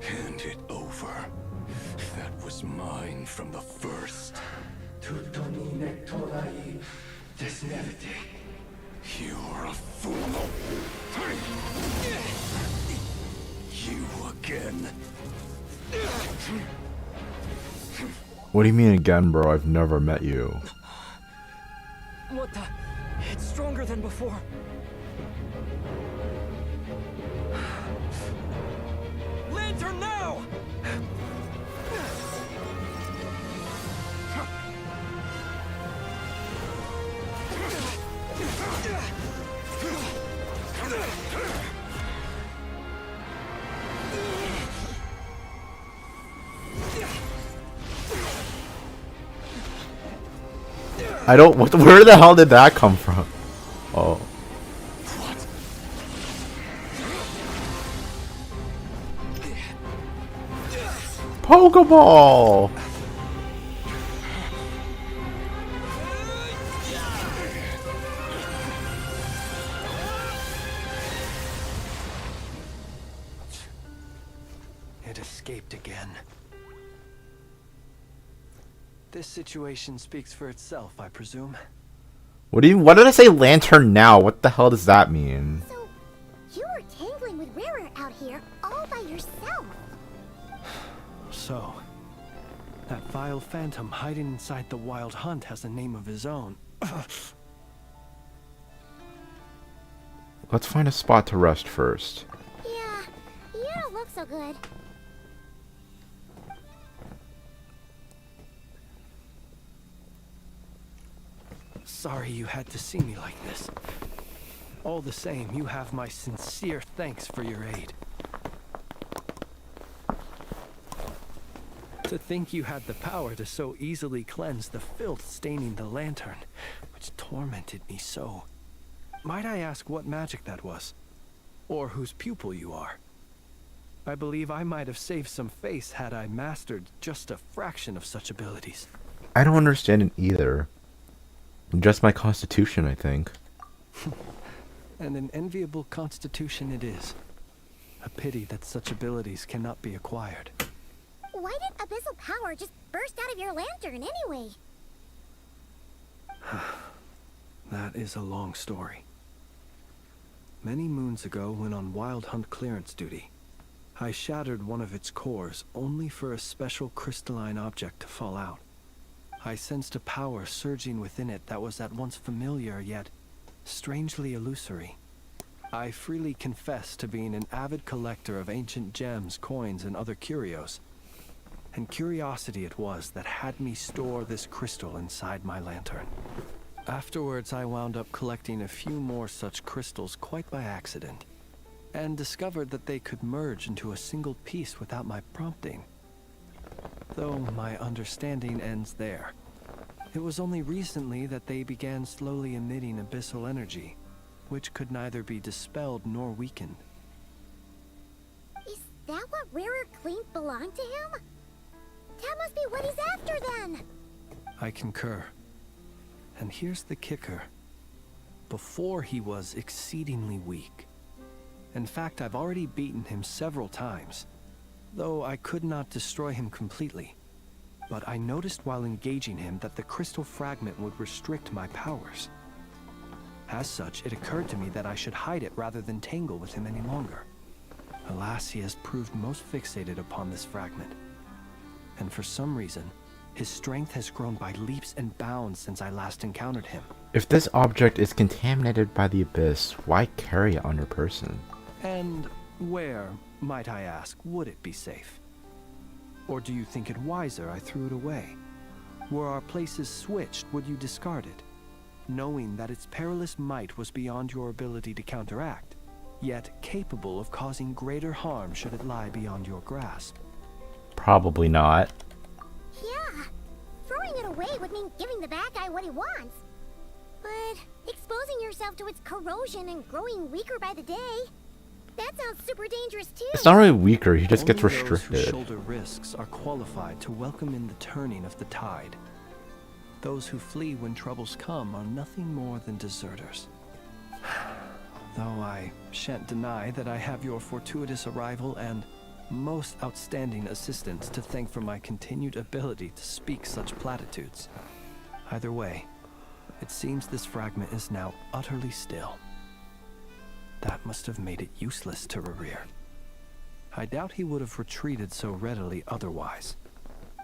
Hand it over. That was mine from the first. You're a fool. You again. What do you mean again, bro? I've never met you. What the? It's stronger than before. Lantern now! I don't. What? Where the hell did that come from? Oh. Pokeball. It escaped again. This situation speaks for itself, I presume. What do you? What did I say? Lantern now? What the hell does that mean? So, you were tangling with Rara out here all by yourself. So, that vile phantom hiding inside the Wild Hunt has a name of his own. Let's find a spot to rest first. Yeah, you don't look so good. Sorry you had to see me like this. All the same, you have my sincere thanks for your aid. To think you had the power to so easily cleanse the filth staining the lantern, which tormented me so. Might I ask what magic that was? Or whose pupil you are? I believe I might have saved some face had I mastered just a fraction of such abilities. I don't understand it either. Just my constitution, I think. And an enviable constitution it is. A pity that such abilities cannot be acquired. Why did abyssal power just burst out of your lantern anyway? That is a long story. Many moons ago, when on Wild Hunt clearance duty, I shattered one of its cores only for a special crystalline object to fall out. I sensed a power surging within it that was at once familiar yet strangely illusory. I freely confess to being an avid collector of ancient gems, coins, and other curios. And curiosity it was that had me store this crystal inside my lantern. Afterwards, I wound up collecting a few more such crystals quite by accident, and discovered that they could merge into a single piece without my prompting. Though my understanding ends there. It was only recently that they began slowly emitting abyssal energy, which could neither be dispelled nor weakened. Is that what Rarer claimed belonged to him? That must be what he's after then! I concur. And here's the kicker. Before he was exceedingly weak. In fact, I've already beaten him several times, though I could not destroy him completely. But I noticed while engaging him that the crystal fragment would restrict my powers. As such, it occurred to me that I should hide it rather than tangle with him any longer. Alas, he has proved most fixated upon this fragment. And for some reason, his strength has grown by leaps and bounds since I last encountered him. If this object is contaminated by the abyss, why carry it on your person? And where, might I ask, would it be safe? Or do you think it wiser I threw it away? Were our places switched, would you discard it? Knowing that its perilous might was beyond your ability to counteract, yet capable of causing greater harm should it lie beyond your grasp. Probably not. Yeah, throwing it away would mean giving the bad guy what he wants. But exposing yourself to its corrosion and growing weaker by the day, that sounds super dangerous too. It's not really weaker, he just gets Only those who restricted. shoulder risks are qualified to welcome in the turning of the tide. Those who flee when troubles come are nothing more than deserters. Though I shan't deny that I have your fortuitous arrival and most outstanding assistance to thank for my continued ability to speak such platitudes. Either way, it seems this fragment is now utterly still. That must have made it useless to Rarir. I doubt he would have retreated so readily otherwise.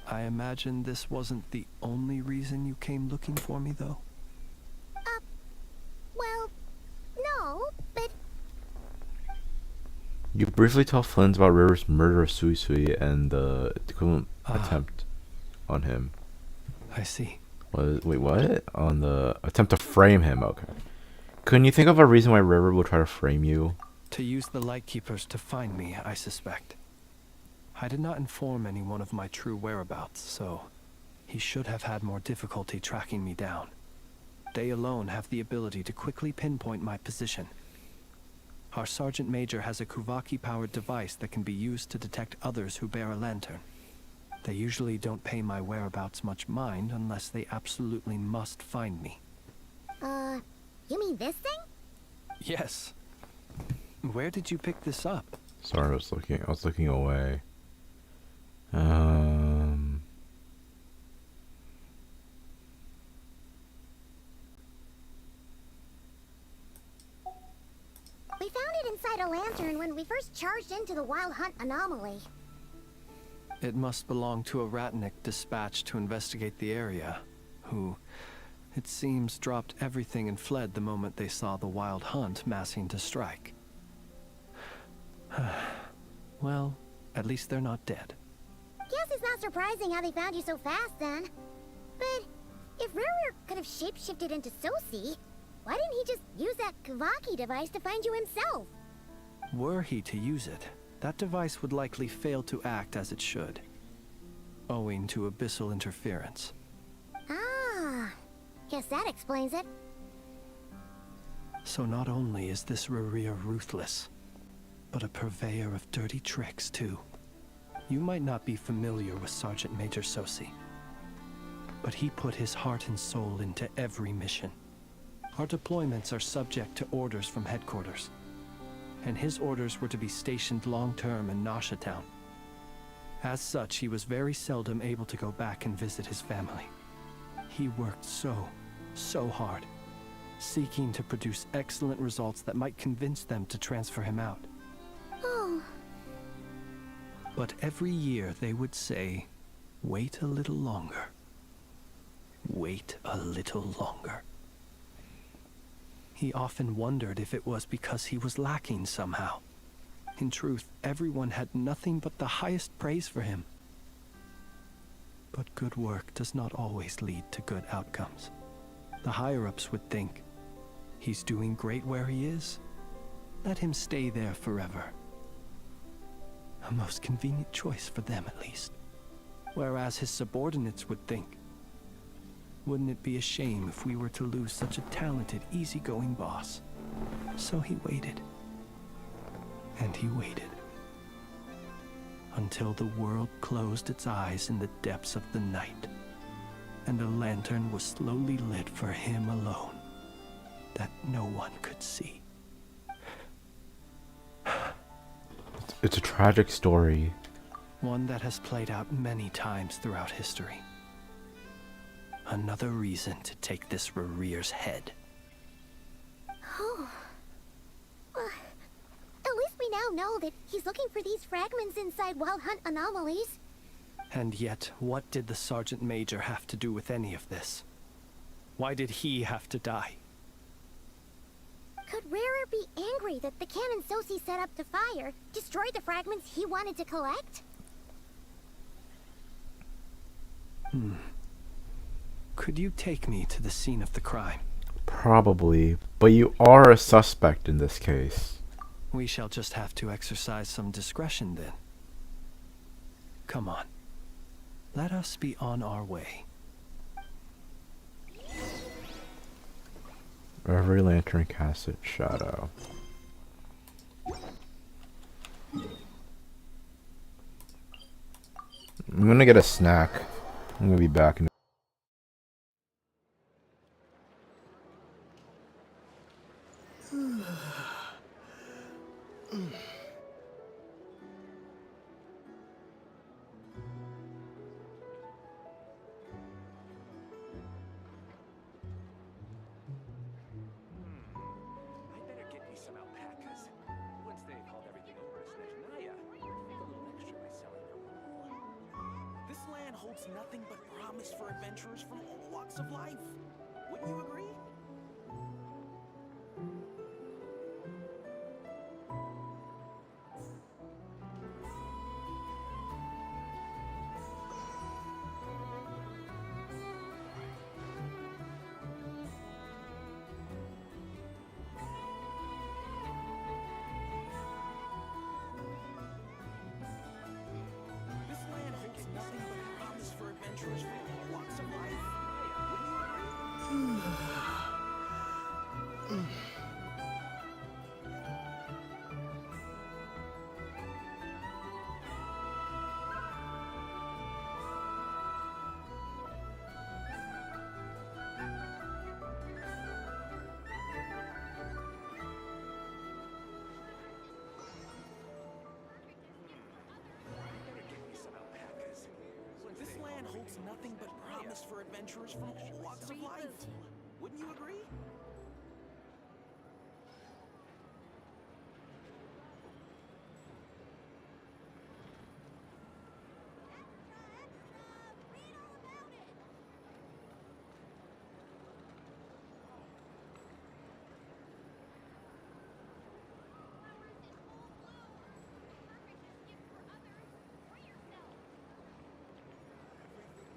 I imagine this wasn't the only reason you came looking for me, though? Well, no, but... You briefly tell Flynn about River's murder of Sui Sui and the equivalent attempt on him. I see. Wait, what? On the attempt to frame him, okay. Couldn't you think of a reason why River would try to frame you? To use the Lightkeepers to find me, I suspect. I did not inform anyone of my true whereabouts, so he should have had more difficulty tracking me down. They alone have the ability to quickly pinpoint my position. Our Sergeant Major has a Kuvaki-powered device that can be used to detect others who bear a lantern. They usually don't pay my whereabouts much mind unless they absolutely must find me. You mean this thing? Yes. Where did you pick this up? Sorry, I was looking away. We found it inside a lantern when we first charged into the Wild Hunt anomaly. It must belong to a Ratnik dispatched to investigate the area, who, it seems, dropped everything and fled the moment they saw the Wild Hunt massing to strike. Well, at least they're not dead. Guess it's not surprising how they found you so fast then. But if Ruru could have shapeshifted into Sosi, why didn't he just use that Kavaki device to find you himself? Were he to use it, that device would likely fail to act as it should, owing to abyssal interference. Ah, guess that explains it. So not only is this Rurir ruthless, but a purveyor of dirty tricks too. You might not be familiar with Sergeant Major Sosi, but he put his heart and soul into every mission. Our deployments are subject to orders from headquarters, and his orders were to be stationed long-term in Nasha Town. As such, he was very seldom able to go back and visit his family. He worked so hard, seeking to produce excellent results that might convince them to transfer him out. Oh. But every year they would say, wait a little longer. Wait a little longer. He often wondered if it was because he was lacking somehow. In truth, everyone had nothing but the highest praise for him. But good work does not always lead to good outcomes. The higher-ups would think, he's doing great where he is. Let him stay there forever. A most convenient choice for them, at least. Whereas his subordinates would think, wouldn't it be a shame if we were to lose such a talented, easygoing boss? So he waited. And he waited. Until the world closed its eyes in the depths of the night, and a lantern was slowly lit for him alone, that no one could see. It's a tragic story. One that has played out many times throughout history. Another reason to take this Rurir's head. Oh. At least we now know that he's looking for these fragments inside Wild Hunt anomalies. And yet, what did the Sergeant Major have to do with any of this? Why did he have to die? Could Rarer be angry that the cannon Sosi set up to fire destroyed the fragments he wanted to collect? Could you take me to the scene of the crime? Probably, but you are a suspect in this case. We shall just have to exercise some discretion then. Come on. Let us be on our way. Every lantern casts its shadow. I'm gonna get a snack. I'm gonna be back in nothing but promise for adventurers from all walks of life. Wouldn't you agree? This land holds nothing but promise for adventurers from all walks of life. Wouldn't you agree? land holds nothing but promise for adventurers from all walks of life. Wouldn't you agree?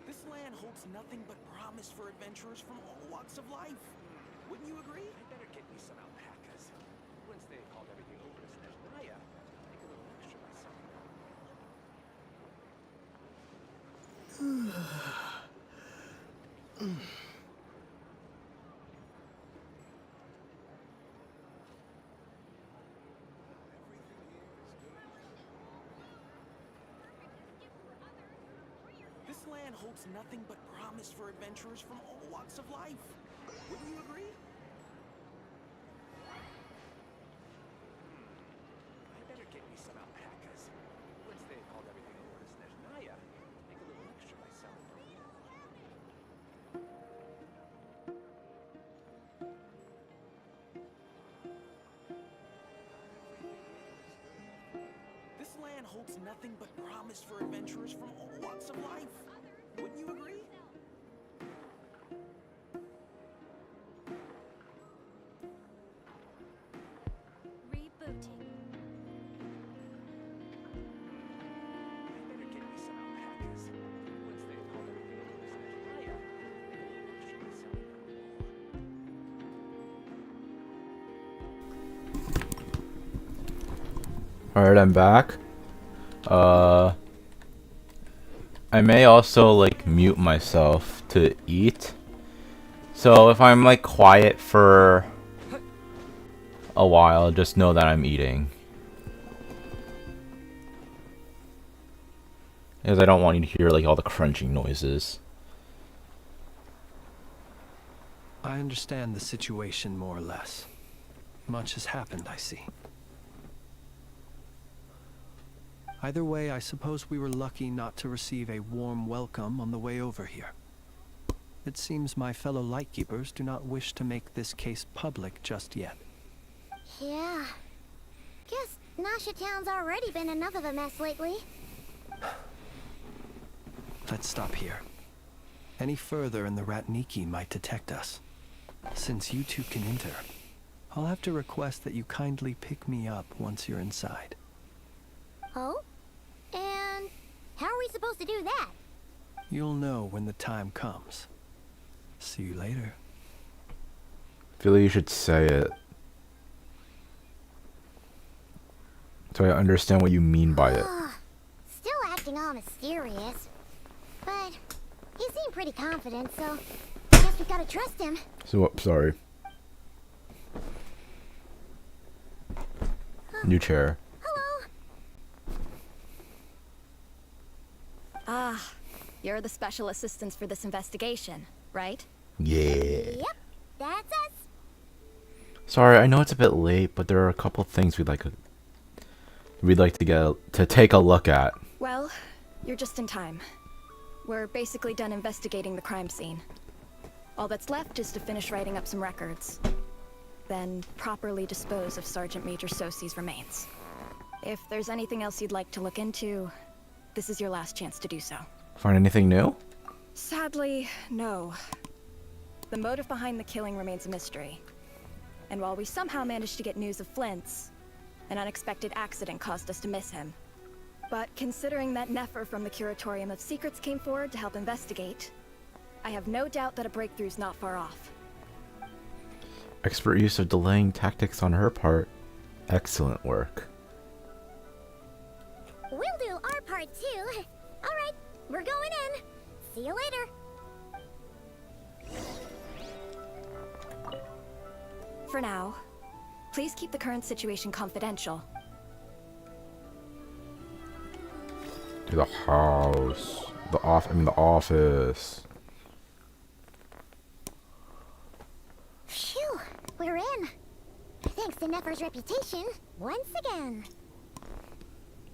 This land holds nothing but promise for adventurers from all walks of life. Wouldn't you agree? I better get me some alpacas. Once they hauled everything over to Snezhnaya, make a little extra myself. This land holds nothing but promise for adventurers from all walks of life. Wouldn't you agree? I better get me some alpacas. Once they hauled everything over to Snezhnaya, make a little extra myself. This land holds nothing but promise for adventurers from all walks of life. Wouldn't you agree? Rebooting. I better get me some alpacas. Once they hauled everything over to Snezhnaya, make a little extra myself. Alright, I'm back. I may also like mute myself to eat. So if I'm like quiet for a while, just know that I'm eating. Because I don't want you to hear like all the crunching noises. I understand the situation more or less. Much has happened, I see. Either way, I suppose we were lucky not to receive a warm welcome on the way over here. It seems my fellow Lightkeepers do not wish to make this case public just yet. Yeah. Guess Nasha Town's already been enough of a mess lately. Let's stop here. Any further and the Ratniki might detect us. Since you two can enter, I'll have to request that you kindly pick me up once you're inside. Oh? And how are we supposed to do that? You'll know when the time comes. See you later. I feel like you should say it, so I understand what you mean by it. Still acting all mysterious. But he seemed pretty confident, so I guess we gotta trust him. So, sorry. New chair. Hello. Ah, you're the special assistants for this investigation, right? Yeah. Yep, that's us. Sorry, I know it's a bit late, but there are a couple things we'd like to take a look at. Well, you're just in time. We're basically done investigating the crime scene. All that's left is to finish writing up some records. Then properly dispose of Sergeant Major Sosi's remains. If there's anything else you'd like to look into, this is your last chance to do so. Find anything new? Sadly, no. The motive behind the killing remains a mystery. And while we somehow managed to get news of Flint's, an unexpected accident caused us to miss him. But considering that Nefer from the Curatorium of Secrets came forward to help investigate, I have no doubt that a breakthrough's not far off. Expert use of delaying tactics on her part. Excellent work. We'll do our part too. Alright, we're going in. See you later. For now, please keep the current situation confidential. To the house. The office. Phew, we're in. Thanks to Nefer's reputation, once again.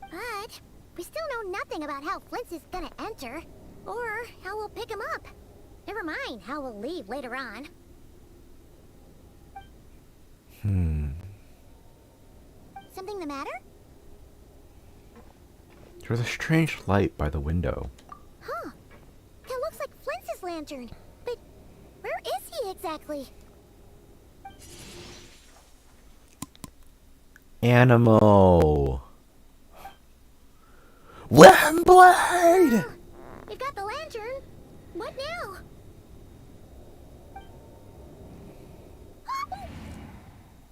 But we still know nothing about how Flint's is gonna enter, Or how we'll pick him up. Never mind how we'll leave later on. Something the matter? There's a strange light by the window. Huh. That looks like Flint's lantern. But where is he exactly? Animo. Wemblade! We've got the lantern. What now?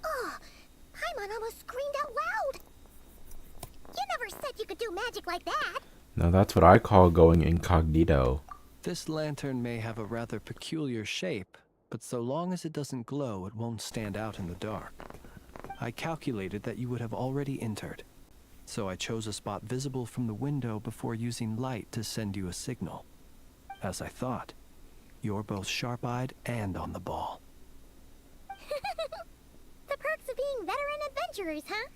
Oh, Paimon almost screamed out loud. You never said you could do magic like that. Now that's what I call going incognito. This lantern may have a rather peculiar shape, but so long as it doesn't glow, it won't stand out in the dark. I calculated that you would have already entered, so I chose a spot visible from the window before using light to send you a signal. As I thought, you're both sharp-eyed and on the ball. The perks of being veteran adventurers, huh?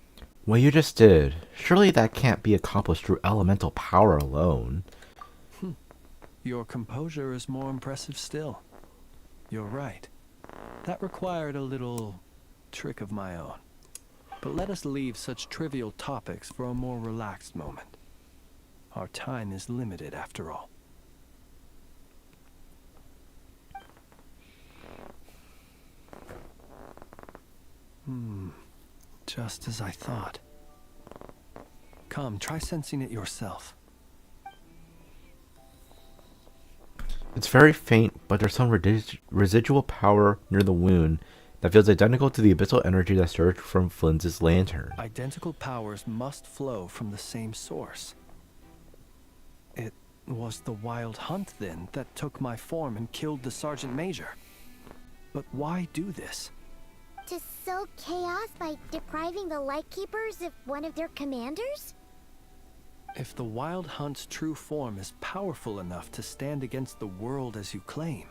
What you just did, surely that can't be accomplished through elemental power alone. Your composure is more impressive still. You're right. That required a little trick of my own. But let us leave such trivial topics for a more relaxed moment. Our time is limited after all. Just as I thought. Come, try sensing it yourself. It's very faint, but there's some residual power near the wound that feels identical to the abyssal energy that surged from Flynn's lantern. Identical powers must flow from the same source. It was the wild hunt, then, that took my form and killed the Sergeant Major. But why do this? To sow chaos by depriving the Lightkeepers of one of their commanders? If the Wild Hunt's true form is powerful enough to stand against the world as you claim,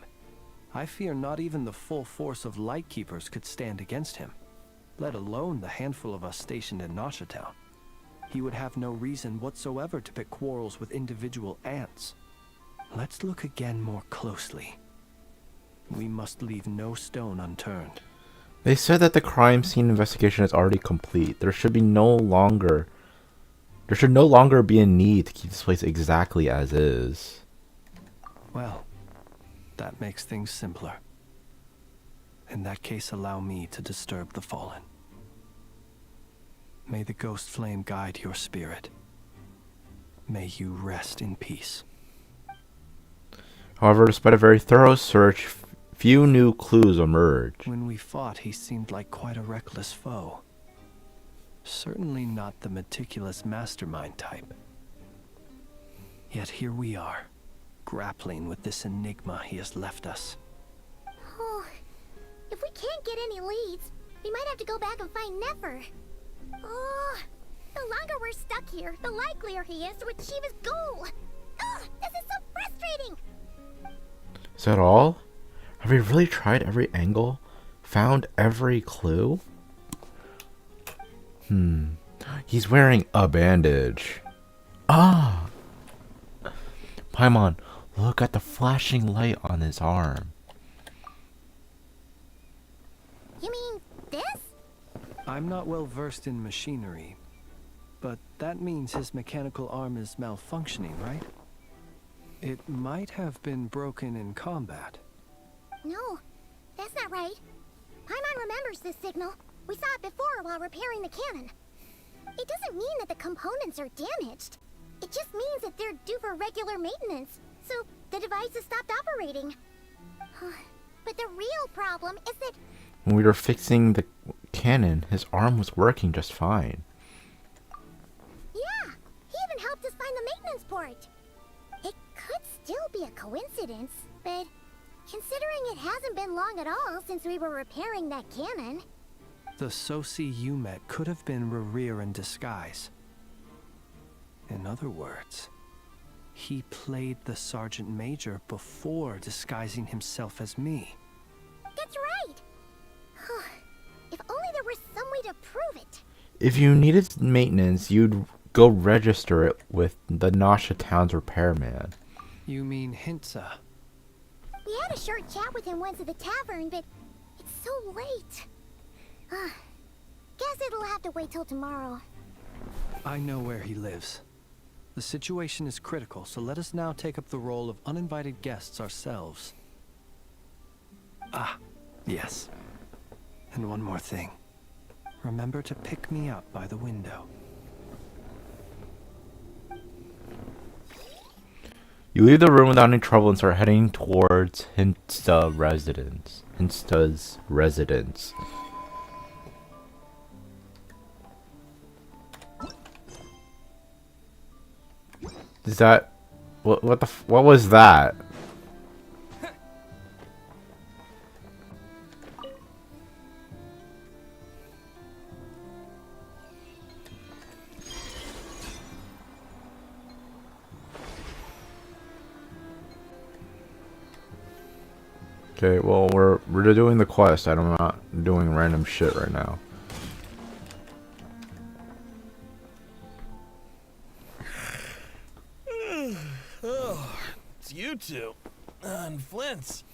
I fear not even the full force of Lightkeepers could stand against him, let alone the handful of us stationed in Nasha Town. He would have no reason whatsoever to pick quarrels with individual ants. Let's look again more closely. We must leave no stone unturned. They said that the crime scene investigation is already complete. There should no longer be a need to keep this place exactly as is. Well, that makes things simpler. In that case, allow me to disturb the fallen. May the ghost flame guide your spirit. May you rest in peace. However, despite a very thorough search, few new clues emerged. When we fought, he seemed like quite a reckless foe. Certainly not the meticulous mastermind type. Yet here we are, grappling with this enigma he has left us. Oh, if we can't get any leads, we might have to go back and find Nefer. Oh, the longer we're stuck here, the likelier he is to achieve his goal. Ugh, this is so frustrating. Is that all? Have we really tried every angle? Found every clue? He's wearing a bandage. Ah! Paimon, look at the flashing light on his arm. You mean this? I'm not well versed in machinery, but that means his mechanical arm is malfunctioning, right? It might have been broken in combat. No, that's not right. Paimon remembers this signal. We saw it before while repairing the cannon. It doesn't mean that the components are damaged. It just means that they're due for regular maintenance, so the device has stopped operating. But the real problem is that When we were fixing the cannon, his arm was working just fine. yeah, he even helped us find the maintenance port. It could still be a coincidence, but considering it hasn't been long at all since we were repairing that cannon. The Sosi you met could have been Rerir in disguise. In other words, he played the Sergeant Major before disguising himself as me. That's right! If only there were some way to prove it. If you needed maintenance, you'd go register it with the Nasha Town's repairman. You mean Hintsa? We had a short chat with him once at the tavern, but it's so late. Guess it'll have to wait till tomorrow. I know where he lives. The situation is critical, so let us now take up the role of uninvited guests ourselves. Ah, yes. And one more thing. Remember to pick me up by the window. You leave the room without any trouble and start heading towards Hinsta's residence. Is that what what was that? Okay, well we're doing the quest. I'm not doing random shit right now. Oh, it's you two. And Flint's.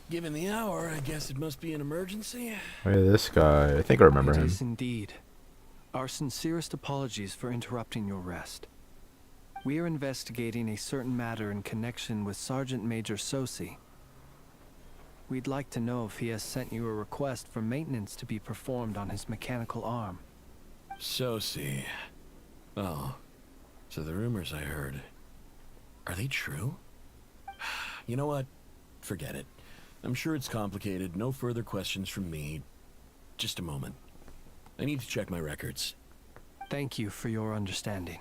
Given the hour, I guess it must be an emergency. Hey, this guy. I think I remember him. It is indeed. Our sincerest apologies for interrupting your rest. We are investigating a certain matter in connection with Sergeant Major Sosi. We'd like to know if he has sent you a request for maintenance to be performed on his mechanical arm. Sosi. Oh, so the rumors I heard, are they true? You know what? Forget it. I'm sure it's complicated. No further questions from me. Just a moment. I need to check my records. Thank you for your understanding.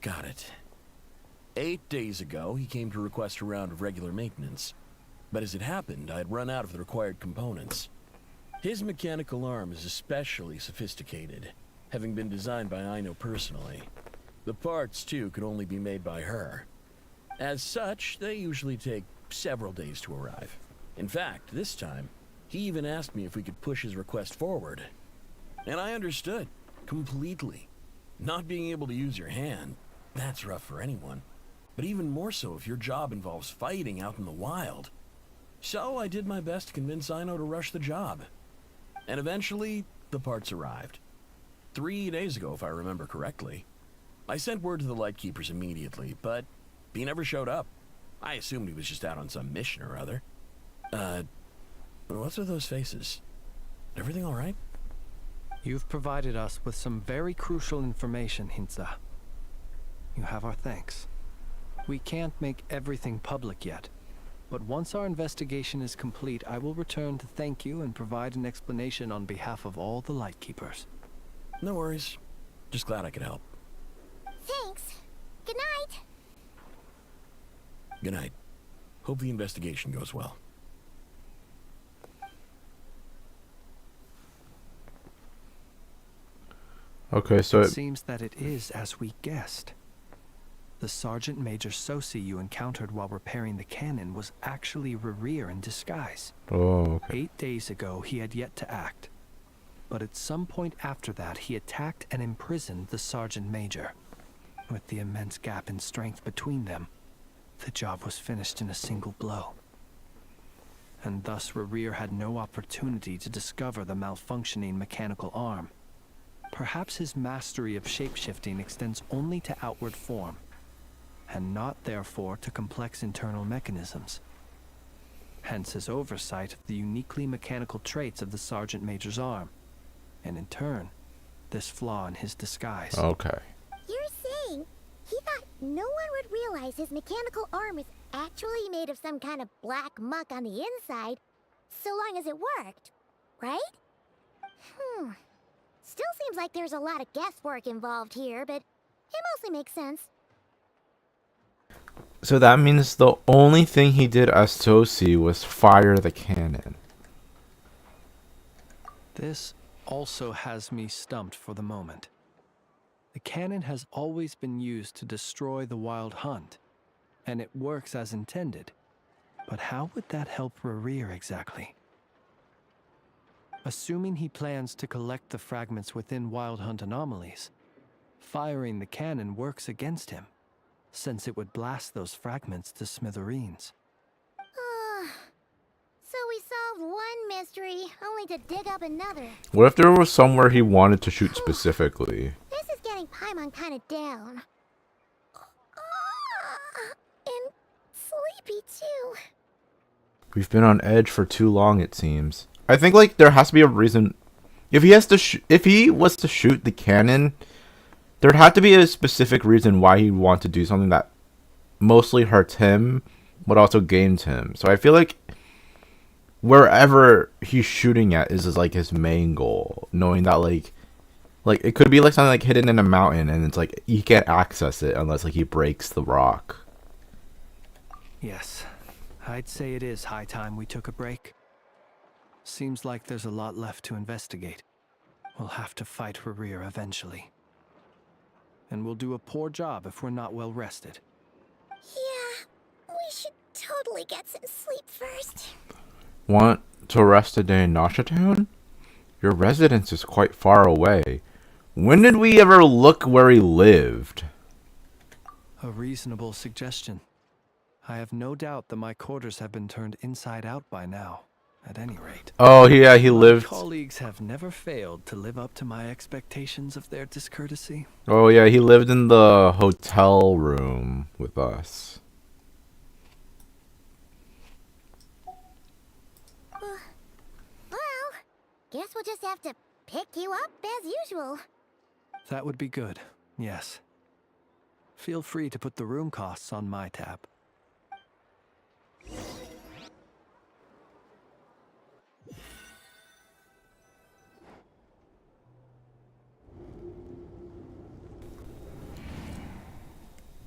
Got it. 8 days ago, he came to request a round of regular maintenance. But as it happened, I had run out of the required components. His mechanical arm is especially sophisticated, having been designed by Aino personally. The parts, too, could only be made by her. As such, they usually take several days to arrive. In fact, this time, he even asked me if we could push his request forward. And I understood, completely. Not being able to use your hand, that's rough for anyone. But even more so if your job involves fighting out in the wild. So I did my best to convince Aino to rush the job. And eventually, the parts arrived. 3 days ago, if I remember correctly. I sent word to the Lightkeepers immediately, but he never showed up. I assumed he was just out on some mission or other. What's with those faces? Everything all right? You've provided us with some very crucial information, Hintsa. You have our thanks. We can't make everything public yet, but once our investigation is complete, I will return to thank you and provide an explanation on behalf of all the Lightkeepers. No worries. Just glad I could help. Thanks. Good night. Good night. Hope the investigation goes well. Okay, so it seems that it is as we guessed. The Sergeant Major Sosi you encountered while repairing the cannon was actually Rerir in disguise. Oh, okay. 8 days ago, he had yet to act. But at some point after that, he attacked and imprisoned the Sergeant Major. With the immense gap in strength between them, the job was finished in a single blow. And thus Rerir had no opportunity to discover the malfunctioning mechanical arm. Perhaps his mastery of shapeshifting extends only to outward form, and not therefore to complex internal mechanisms. Hence his oversight of the uniquely mechanical traits of the Sergeant Major's arm, and in turn, this flaw in his disguise. Okay. You're saying he thought no one would realize his mechanical arm is actually made of some kind of black muck on the inside, so long as it worked, right? Still seems like there's a lot of guesswork involved here, but it mostly makes sense. So that means the only thing he did as Sosi was fire the cannon. This also has me stumped for the moment. The cannon has always been used to destroy the wild hunt, and it works as intended. But how would that help Rerir exactly? Assuming he plans to collect the fragments within Wild Hunt anomalies, firing the cannon works against him, since it would blast those fragments to smithereens. So we solved one mystery, only to dig up another. What if there was somewhere he wanted to shoot specifically? This is getting Paimon kind of down. And sleepy too. We've been on edge for too long, it seems. I think like there has to be a reason. If he has to, if he was to shoot the cannon, there'd have to be a specific reason why he'd want to do something that mostly hurts him, but also gains him. So I feel like wherever he's shooting at is like his main goal, knowing that like it could be like something like hidden in a mountain, and it's like he can't access it unless like he breaks the rock. Yes, I'd say it is high time we took a break. Seems like there's a lot left to investigate. We'll have to fight Rerir eventually. And we'll do a poor job if we're not well rested. Yeah, we should totally get some sleep first. Want to rest a day in Nashatown? Your residence is quite far away. When did we ever look where he lived? A reasonable suggestion. I have no doubt that my quarters have been turned inside out by now, at any rate. Oh, yeah, he lived. My colleagues have never failed to live up to my expectations of their discourtesy. Oh, yeah, he lived in the hotel room with us. Well, guess we'll just have to pick you up as usual. That would be good, yes. Feel free to put the room costs on my tab.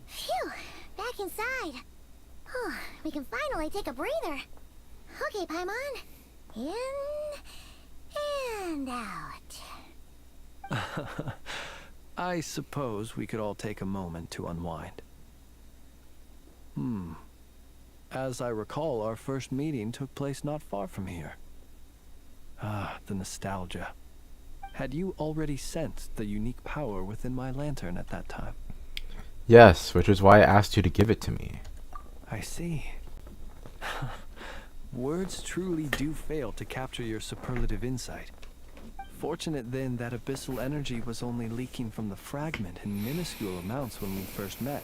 Phew, back inside. We can finally take a breather. Okay, Paimon. In and out. I suppose we could all take a moment to unwind. As I recall, our first meeting took place not far from here. Ah, the nostalgia. Had you already sensed the unique power within my lantern at that time? Yes, which is why I asked you to give it to me. I see. Words truly do fail to capture your superlative insight. Fortunate then that abyssal energy was only leaking from the fragment in minuscule amounts when we first met.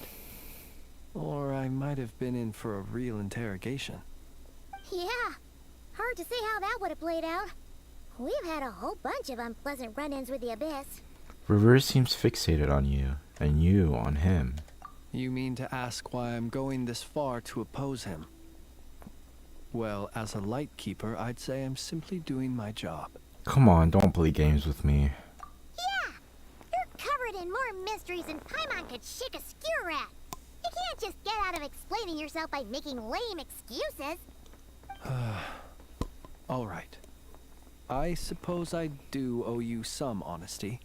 Or I might have been in for a real interrogation. Yeah, hard to say how that would have played out. We've had a whole bunch of unpleasant run-ins with the Abyss. Rerir seems fixated on you, and you on him. You mean to ask why I'm going this far to oppose him? Well, as a light keeper, I'd say I'm simply doing my job. Come on, don't play games with me. Yeah, you're covered in more mysteries than Paimon could shake a skewer at. You can't just get out of explaining yourself by making lame excuses. All right. I suppose I do owe you some honesty,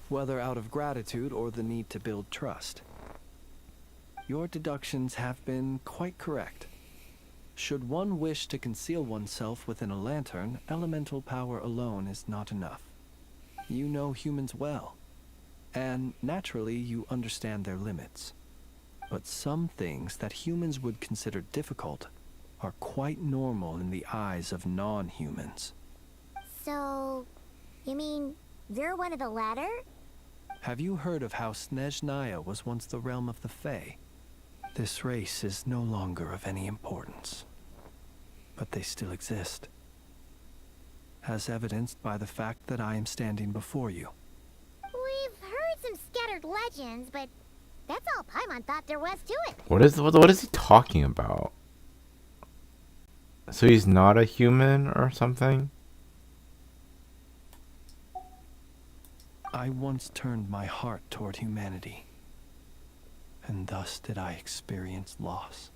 whether out of gratitude or the need to build trust. Your deductions have been quite correct. Should one wish to conceal oneself within a lantern, elemental power alone is not enough. You know humans well, and naturally you understand their limits. But some things that humans would consider difficult are quite normal in the eyes of non-humans. So, you mean you're one of the latter? Have you heard of how Snezhnaya was once the realm of the Fae? This race is no longer of any importance, but they still exist, as evidenced by the fact that I am standing before you. We've heard some scattered legends, but that's all Paimon thought there was to it. What is he talking about? So he's not a human or something? I once turned my heart toward humanity, and thus did I experience loss.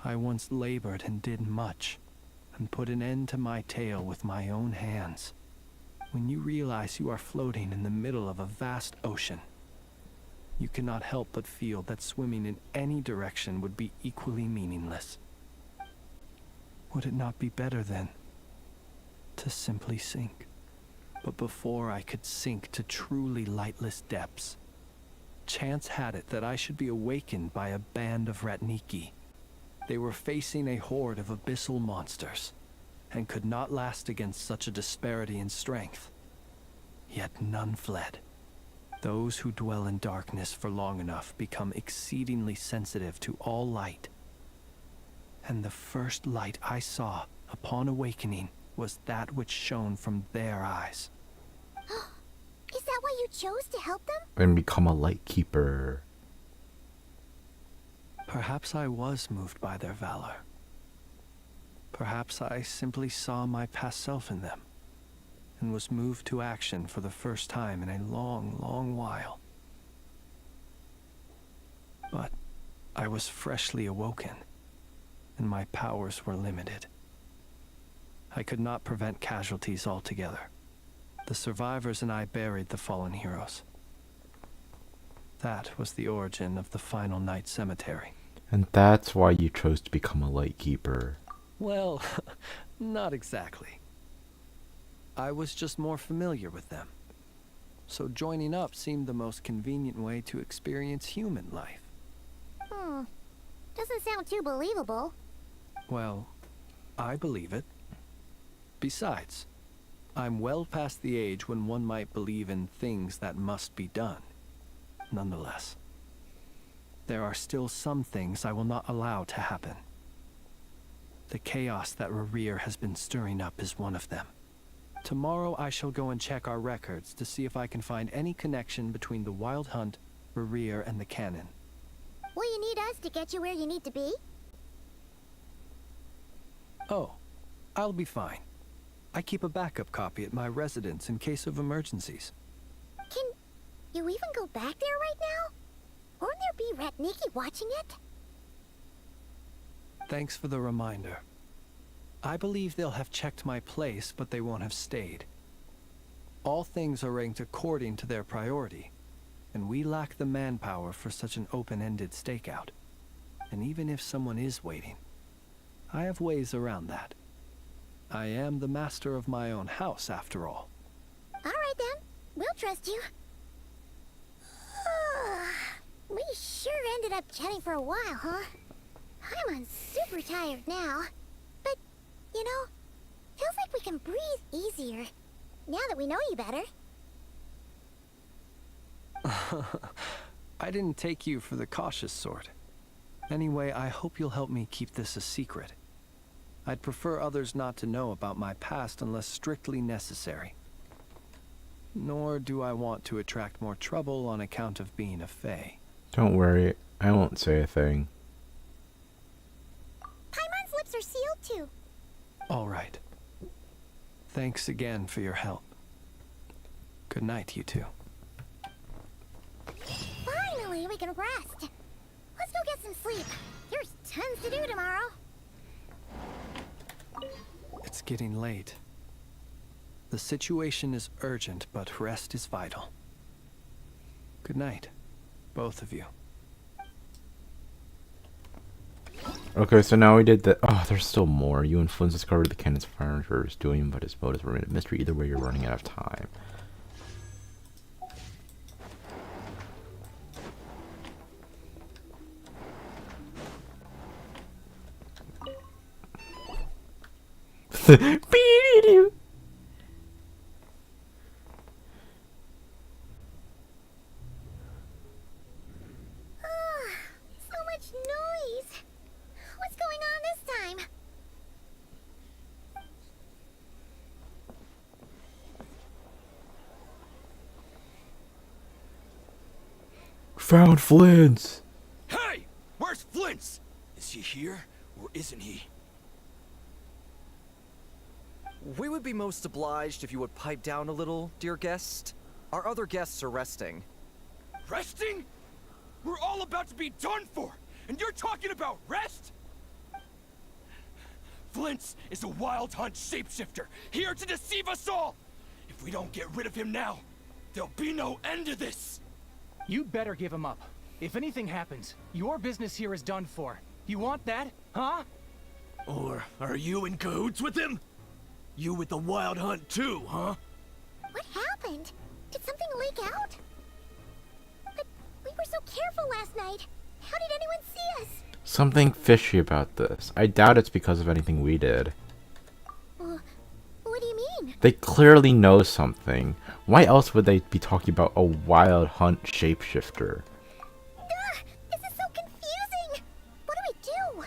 I once labored and did much, and put an end to my tale with my own hands. When you realize you are floating in the middle of a vast ocean, you cannot help but feel that swimming in any direction would be equally meaningless. Would it not be better then to simply sink. But before I could sink to truly lightless depths, chance had it that I should be awakened by a band of Ratniki. They were facing a horde of abyssal monsters, and could not last against such a disparity in strength. Yet none fled. Those who dwell in darkness for long enough become exceedingly sensitive to all light. And the first light I saw upon awakening was that which shone from their eyes. Is that why you chose to help them? And become a light keeper. Perhaps I was moved by their valor. Perhaps I simply saw my past self in them, and was moved to action for the first time in a long, long while. But I was freshly awoken, and my powers were limited. I could not prevent casualties altogether. The survivors and I buried the fallen heroes. That was the origin of the final night cemetery. And that's why you chose to become a light keeper. Well, not exactly. I was just more familiar with them. So joining up seemed the most convenient way to experience human life. Doesn't sound too believable. Well, I believe it. Besides, I'm well past the age when one might believe in things that must be done. Nonetheless, there are still some things I will not allow to happen. The chaos that Rerir has been stirring up is one of them. Tomorrow I shall go and check our records to see if I can find any connection between the Wild Hunt, Rerir, and the Cannon. Will you need us to get you where you need to be? Oh, I'll be fine. I keep a backup copy at my residence in case of emergencies. Can you even go back there right now? Won't there be Ratniki watching it? Thanks for the reminder. I believe they'll have checked my place, but they won't have stayed. All things are ranked according to their priority, and we lack the manpower for such an open-ended stakeout. And even if someone is waiting, I have ways around that. I am the master of my own house, after all. All right then, we'll trust you. We sure ended up chatting for a while, huh? I'm super tired now. But, you know, feels like we can breathe easier now that we know you better. I didn't take you for the cautious sort. Anyway, I hope you'll help me keep this a secret. I'd prefer others not to know about my past unless strictly necessary. Nor do I want to attract more trouble on account of being a fae. Don't worry, I won't say a thing. Paimon's lips are sealed too. All right. Thanks again for your help. Good night, you two. Finally, we can rest. Let's go get some sleep. There's tons to do tomorrow. It's getting late. The situation is urgent, but rest is vital. Good night, both of you. Okay, so now we did the... Oh, there's still more. You and Flynn discovered the cannon's firearms is doing, but his motives remain a mystery. Either way, you're running out of time. So much noise. What's going on this time? Found Flint's! Hey! Where's Flint's? Is he here, or isn't he? We would be most obliged if you would pipe down a little, dear guest. Our other guests are resting. Resting? We're all about to be done for, and you're talking about rest? Flint's is a Wild Hunt shapeshifter, here to deceive us all! If we don't get rid of him now, there'll be no end to this! You better give him up. If anything happens, your business here is done for. You want that, huh? Or are you in cahoots with him? You with the wild hunt too, huh? What happened? Did something leak out? But we were so careful last night. How did anyone see us? Something fishy about this. I doubt it's because of anything we did. What do you mean? They clearly know something. Why else would they be talking about a wild hunt shapeshifter? This is so confusing! What do we do?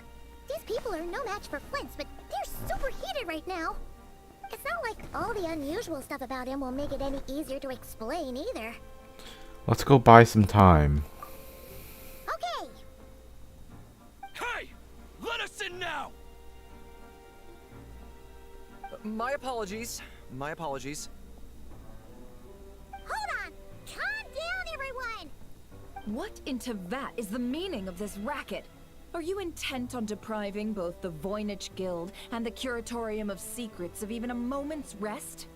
These people are no match for Flint's, but they're super heated right now. It's not like all the unusual stuff about him will make it any easier to explain either. Let's go buy some time. Okay! Hey! Let us in now! My apologies. My apologies. Hold on! Calm down, everyone! What in Tevat is the meaning of this racket? Are you intent on depriving both the Voynich Guild and the Curatorium of Secrets of even a moment's rest?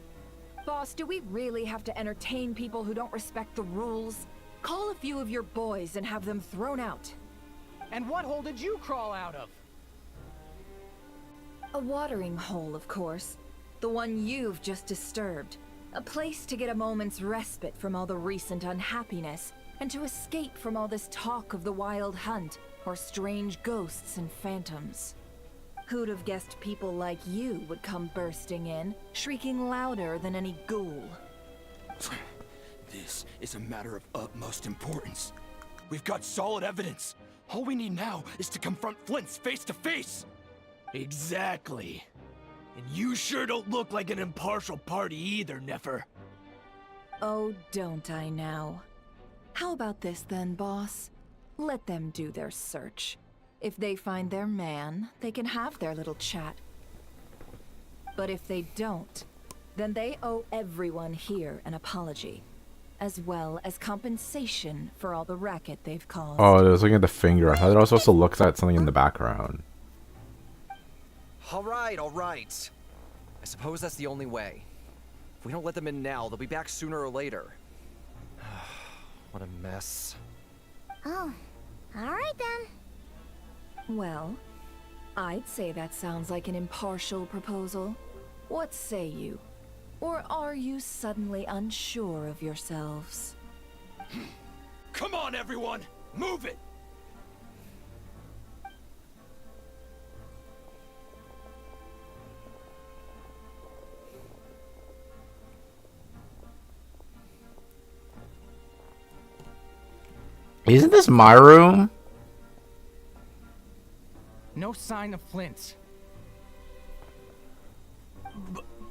Boss, do we really have to entertain people who don't respect the rules? Call a few of your boys and have them thrown out. And what hole did you crawl out of? A watering hole, of course. The one you've just disturbed. A place to get a moment's respite from all the recent unhappiness, and to escape from all this talk of the wild hunt, or strange ghosts and phantoms. Who'd have guessed people like you would come bursting in, shrieking louder than any ghoul? This is a matter of utmost importance. We've got solid evidence. All we need now is to confront Flint's face to face. Exactly. And you sure don't look like an impartial party either, Nefer. Oh, don't I now? How about this then, boss? Let them do their search. If they find their man, they can have their little chat. But if they don't, then they owe everyone here an apology, as well as compensation for all the racket they've caused. Oh, I was looking at the finger. I thought it was supposed to look at something in the background. Alright, alright. I suppose that's the only way. If we don't let them in now, they'll be back sooner or later. What a mess. Oh, alright then. Well, I'd say that sounds like an impartial proposal. What say you? Or are you suddenly unsure of yourselves? Come on, everyone! Move it! Isn't this my room? No sign of Flint.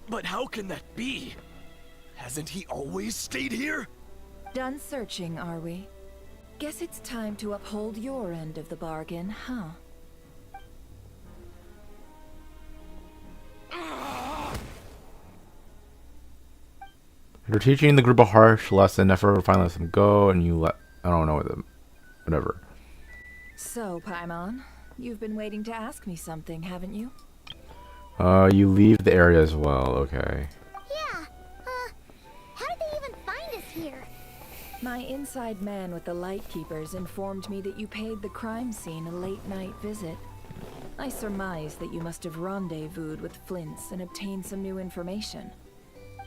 But how can that be? Hasn't he always stayed here? Done searching, are we? Guess it's time to uphold your end of the bargain, huh? You're teaching the group a harsh lesson. Never finally let them go, and you let... I don't know them. Whatever. So, Paimon, you've been waiting to ask me something, haven't you? You leave the area as well, okay. Yeah, how did they even find us here? My inside man with the Lightkeepers informed me that you paid the crime scene a late-night visit. I surmise that you must have rendezvoused with Flint's and obtained some new information.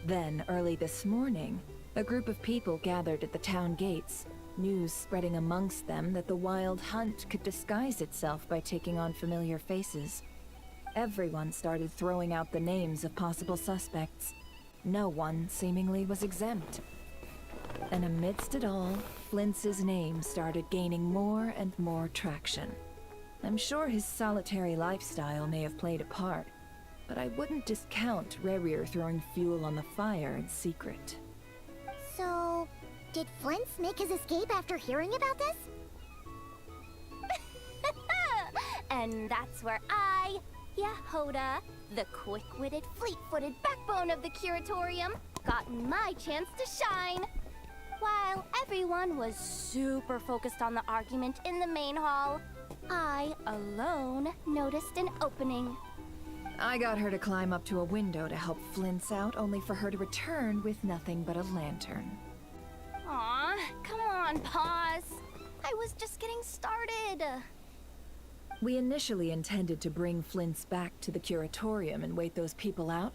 Then, early this morning, a group of people gathered at the town gates, news spreading amongst them that the wild hunt could disguise itself by taking on familiar faces. Everyone started throwing out the names of possible suspects. No one seemingly was exempt. And amidst it all, Flint's name started gaining more and more traction. I'm sure his solitary lifestyle may have played a part, but I wouldn't discount Rerir throwing fuel on the fire in secret. So, did Flint's make his escape after hearing about this? And that's where I, Yahoda, the quick-witted, fleet-footed backbone of the Curatorium, got my chance to shine. While everyone was super focused on the argument in the main hall, I alone noticed an opening. I got her to climb up to a window to help Flint's out, only for her to return with nothing but a lantern. Aw, come on, pause. I was just getting started. We initially intended to bring Flint's back to the Curatorium and wait those people out,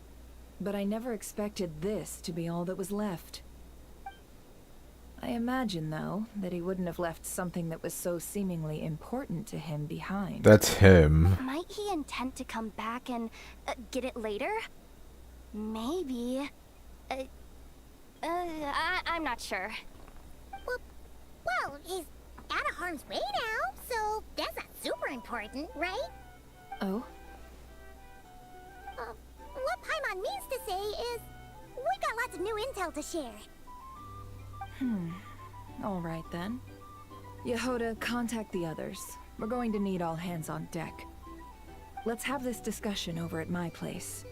But I never expected this to be all that was left. I imagine, though, that he wouldn't have left something that was so seemingly important to him behind. That's him. Might he intend to come back and get it later? Maybe. I'm not sure. Well, he's out of harm's way now, so that's not super important, right? Oh? What Paimon means to say is, we got lots of new intel to share. All right then. Yehoda, contact the others. We're going to need all hands on deck. Let's have this discussion over at my place.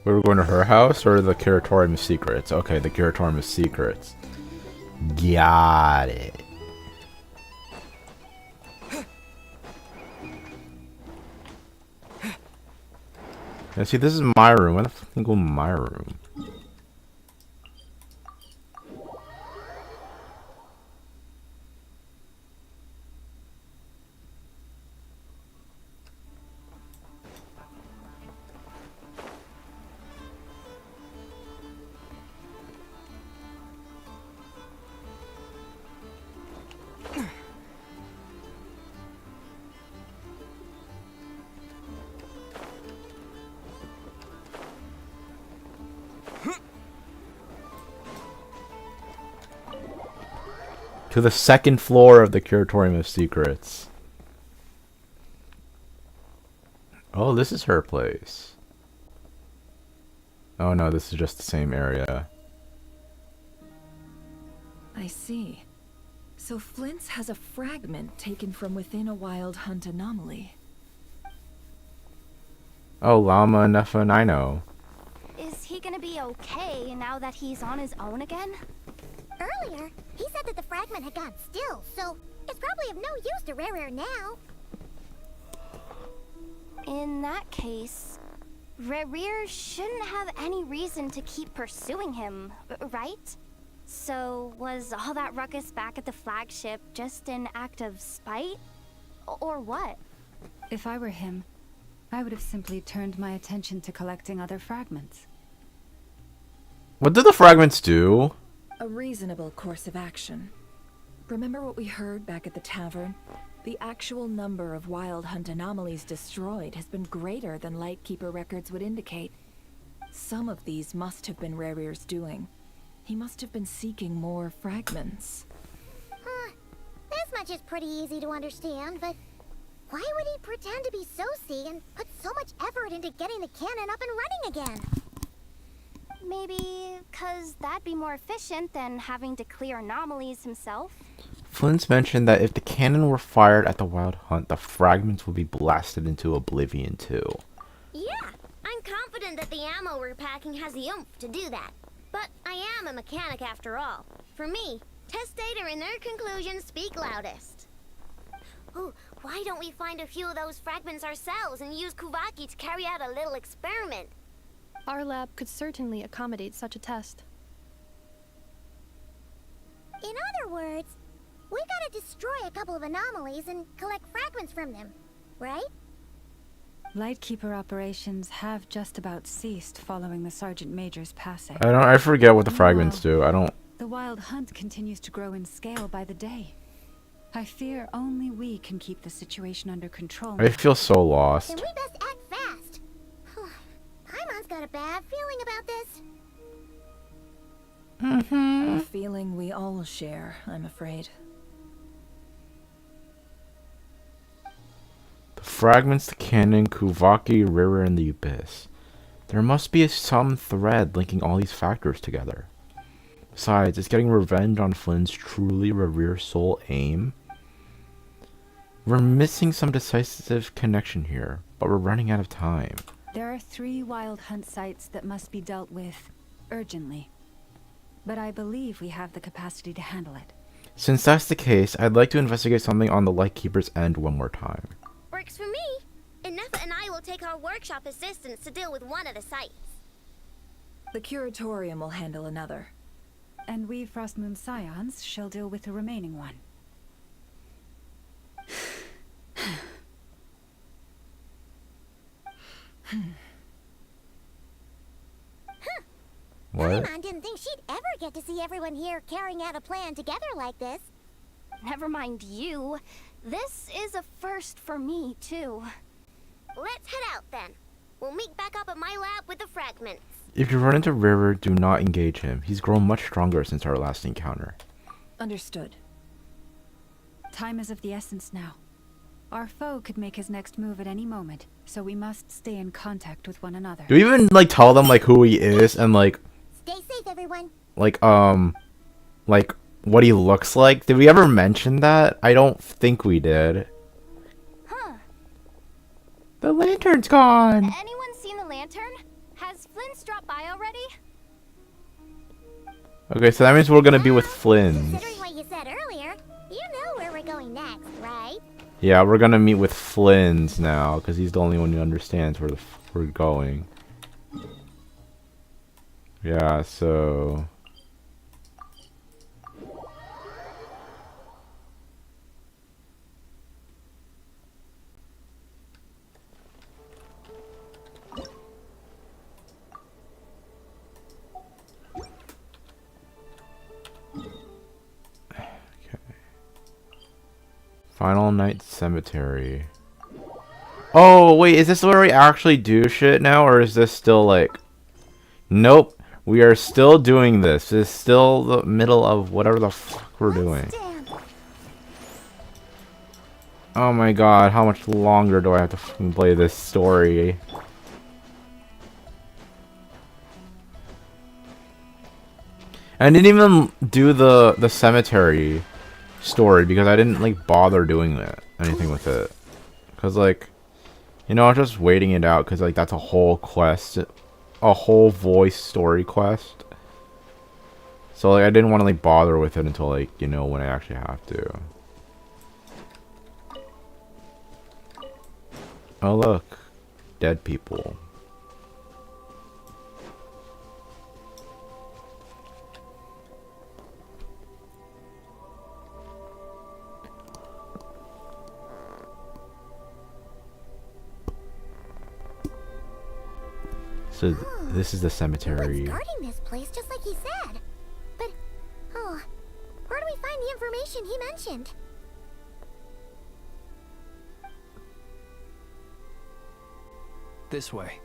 We were going to her house or the Curatorium of Secrets? Okay, the Curatorium of Secrets. Got it. Yeah, see, this is my room. Why the fuck can I go in my room? To the second floor of the Curatorium of Secrets. Oh, this is her place. Oh no, this is just the same area. I see. So Flint's has a fragment taken from within a wild hunt anomaly. Oh, Llama Nefa Nino. Is he gonna be okay now that he's on his own again? Earlier, he said that the fragment had gone still, so it's probably of no use to Rare now. In that case, Rare shouldn't have any reason to keep pursuing him, right? So was all that ruckus back at the flagship just an act of spite? Or what? If I were him, I would have simply turned my attention to collecting other fragments. What did the fragments do? A reasonable course of action. Remember what we heard back at the tavern? The actual number of wild hunt anomalies destroyed has been greater than Lightkeeper records would indicate. Some of these must have been Rare's doing. He must have been seeking more fragments. This much is pretty easy to understand, but why would he pretend to be Soci and put so much effort into getting the cannon up and running again? Maybe because that'd be more efficient than having to clear anomalies himself. Flint's mentioned that if the cannon were fired at the Wild Hunt, the fragments would be blasted into oblivion too. Yeah, I'm confident that the ammo we're packing has the oomph to do that. But I am a mechanic after all. For me, test data and their conclusions speak loudest. Ooh, why don't we find a few of those fragments ourselves and use Kuvaki to carry out a little experiment? Our lab could certainly accommodate such a test. In other words, we gotta destroy a couple of anomalies and collect fragments from them, right? Lightkeeper operations have just about ceased following the Sergeant Major's passing. I forget what the fragments do. I don't. The Wild Hunt continues to grow in scale by the day. I fear only we can keep the situation under control. I feel so lost. Then we best act fast. Paimon's got a bad feeling about this. A feeling we all share, I'm afraid. The fragments, the cannon, Kuvaki, Rira, and the Abyss. There must be some thread linking all these factors together. Besides, is getting revenge on Flynn's truly Rere's sole aim? We're missing some decisive connection here, but we're running out of time. There are 3 Wild Hunt sites that must be dealt with urgently. But I believe we have the capacity to handle it. Since that's the case, I'd like to investigate something on the Lightkeeper's end one more time. Works for me. Nefa and I will take our workshop assistants to deal with one of the sites. The Curatorium will handle another. And we Frostmoon Scions shall deal with the remaining one. What? Paimon didn't think she'd ever get to see everyone here carrying out a plan together like this. Never mind you. This is a first for me, too. Let's head out then. We'll meet back up at my lab with the fragments. If you run into River, do not engage him. He's grown much stronger since our last encounter. Understood. Time is of the essence now. Our foe could make his next move at any moment, so we must stay in contact with one another. Do we even like tell them like who he is and like Stay safe, everyone. like what he looks like? Did we ever mention that? I don't think we did. Huh. The lantern's gone. Anyone seen the lantern? Has Flint's dropped by already? Okay, so that means we're gonna be with Flynn's. Considering what you said earlier, you know where we're going next, right? Yeah, we're gonna meet with Flynn's now, because he's the only one who understands where we're going. Yeah, so... Final Night Cemetery. Oh, wait, is this where we actually do shit now, or is this still like... Nope, we are still doing this. This is still the middle of whatever the fuck we're doing. Oh my god, how much longer do I have to fucking play this story? I didn't even do the cemetery story because I didn't like bother doing anything with it, because like, you know, I was just waiting it out because like that's a whole quest, a whole voice story quest, so like I didn't want to like bother with it until like, you know, when I actually have to. Oh look, dead people. So this is the cemetery. Guarding this place just like he said. But, oh, where do we find the information he mentioned? This way.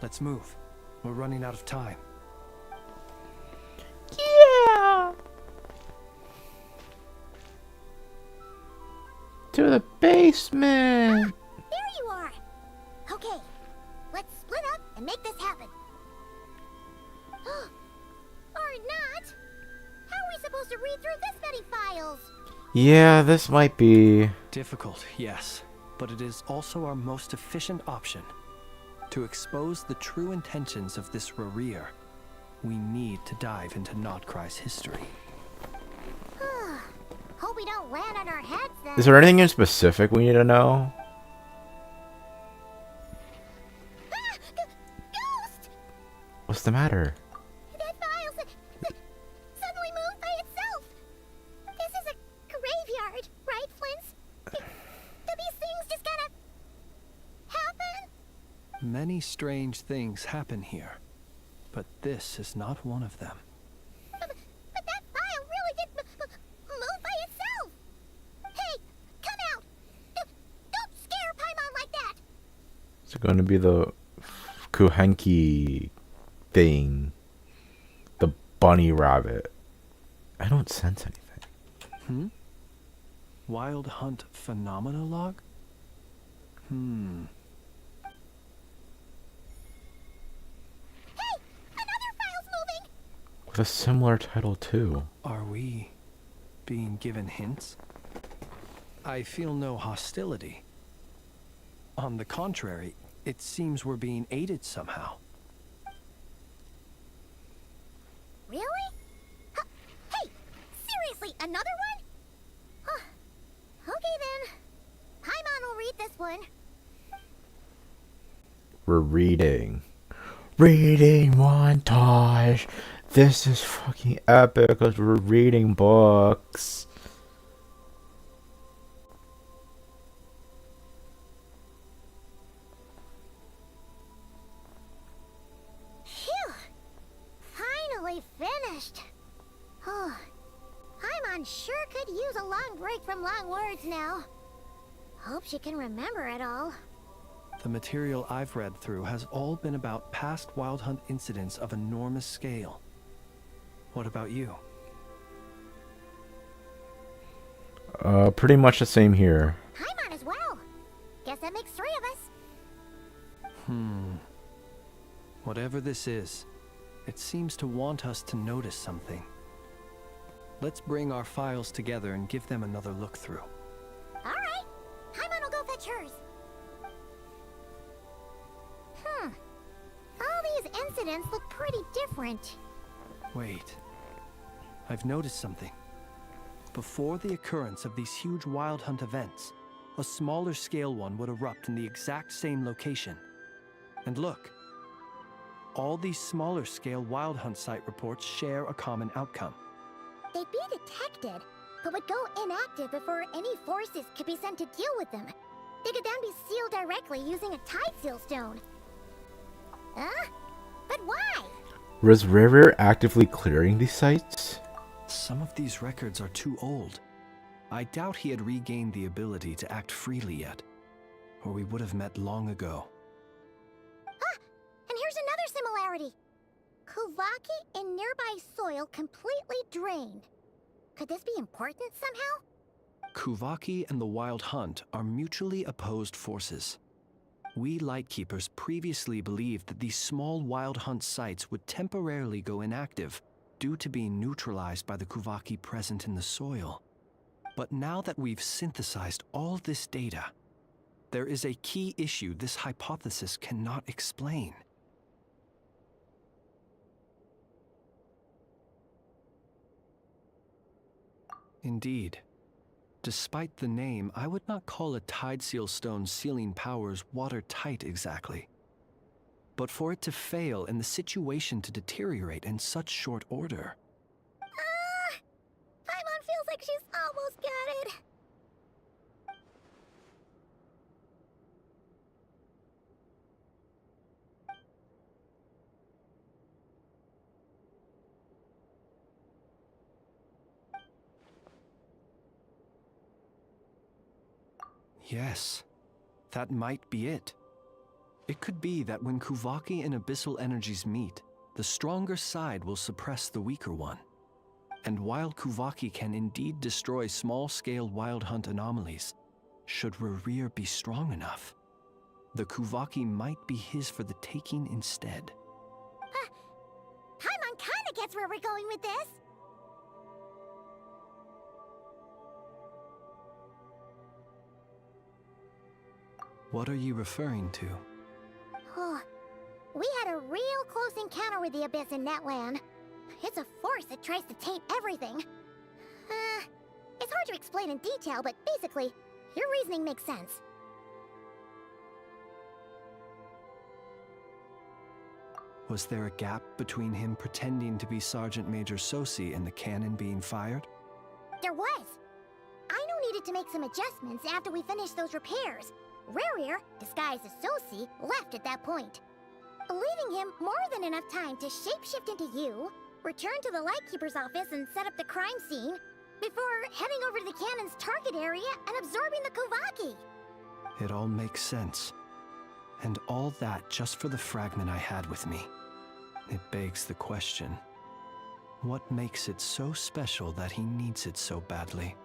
Let's move. We're running out of time. Yeah. To the basement. There you are. Okay, let's split up and make this happen. Or not. How are we supposed to read through this many files? Yeah, this might be difficult, yes, but it is also our most efficient option. To expose the true intentions of this Rerir, we need to dive into Nod-Krai's history. Hope we don't land on our heads then. Is there anything in specific we need to know? What's the matter? That file suddenly moved by itself. This is a graveyard, right, Flint? Do these things just kind of happen? Many strange things happen here, but this is not one of them. But that file really did move by itself. Hey, come out! Don't scare Paimon like that. Is it going to be the Kuhenki thing? The bunny rabbit? I don't sense anything. Wild Hunt Phenomena Log? With a similar title too. Are we being given hints? I feel no hostility. On the contrary, it seems we're being aided somehow. Really? Hey, seriously, another one? Huh. Okay then. Paimon will read this one. We're reading. Reading montage. This is fucking epic because we're reading books. Paimon sure could use a long break from long words now. Hope she can remember it all. The material I've read through has all been about past Wild Hunt incidents of enormous scale. What about you? Pretty much the same here. Paimon as well. Guess that makes 3 of us. Whatever this is, it seems to want us to notice something. Let's bring our files together and give them another look through. Alright. Paimon will go fetch hers. All these incidents look pretty different. Wait. I've noticed something. Before the occurrence of these huge Wild Hunt events, a smaller scale one would erupt in the exact same location. And look, all these smaller scale Wild Hunt site reports share a common outcome. They'd be detected, but would go inactive before any forces could be sent to deal with them. They could then be sealed directly using a tide seal stone. But why? Was Rare actively clearing these sites? Some of these records are too old. I doubt he had regained the ability to act freely yet, or we would have met long ago. And here's another similarity. Kuvaki in nearby soil completely drained. Could this be important somehow? Kuvaki and the Wild Hunt are mutually opposed forces. We Lightkeepers previously believed that these small Wild Hunt sites would temporarily go inactive due to being neutralized by the Kuvaki present in the soil. But now that we've synthesized all this data, there is a key issue this hypothesis cannot explain. Indeed. Despite the name, I would not call a tide seal stone's sealing powers watertight exactly. But for it to fail and the situation to deteriorate in such short order. Paimon feels like she's almost got it. Yes, that might be it. It could be that when Kuvaki and Abyssal energies meet, the stronger side will suppress the weaker one. And while Kuvaki can indeed destroy small-scale Wild Hunt anomalies, should Rerir be strong enough, the Kuvaki might be his for the taking instead. Paimon kinda gets where we're going with this. What are you referring to? We had a real close encounter with the Abyss in Netland. It's a force that tries to taint everything. It's hard to explain in detail, but basically, your reasoning makes sense. Was there a gap between him pretending to be Sergeant Major Sosi and the cannon being fired? There was. Aino needed to make some adjustments after we finished those repairs. Rerir, disguised as Sosi, left at that point, leaving him more than enough time to shapeshift into you, return to the Lightkeeper's office and set up the crime scene, before heading over to the cannon's target area and absorbing the Kuvaki. It all makes sense. And all that just for the fragment I had with me. It begs the question, what makes it so special that he needs it so badly?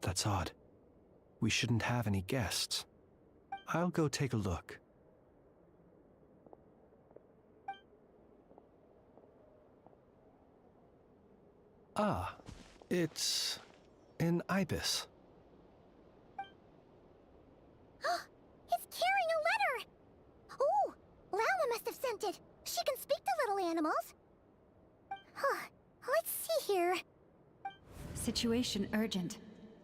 That's odd. We shouldn't have any guests. I'll go take a look. Ah, it's an ibis. It's carrying a letter! Ooh, Lala must have sent it. She can speak to little animals. Huh, let's see here. Situation urgent.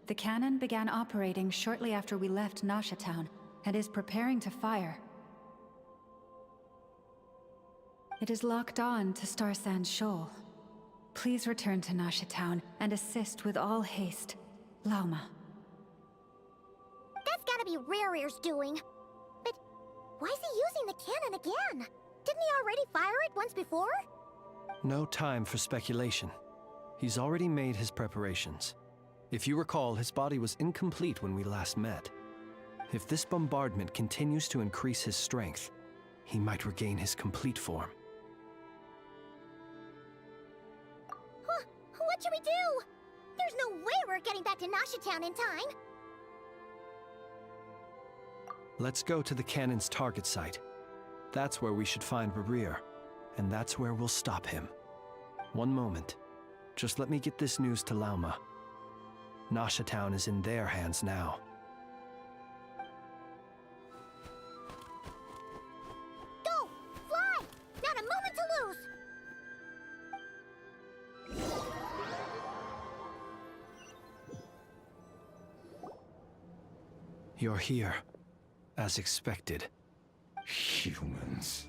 The cannon began operating shortly after we left Nasha Town and is preparing to fire. It is locked on to Star Sand Shoal. Please return to Nasha Town and assist with all haste. Lauma. That's gotta be Rare-Ear's doing. But why is he using the cannon again? Didn't he already fire it once before? No time for speculation. He's already made his preparations. If you recall, his body was incomplete when we last met. If this bombardment continues to increase his strength, he might regain his complete form. Huh, what should we do? There's no way we're getting back to Nasha Town in time. Let's go to the cannon's target site. That's where we should find Rerir, and that's where we'll stop him. One moment. Just let me get this news to Lauma. Nasha Town is in their hands now. Go! Fly! Not a moment to lose! You're here, as expected. Humans,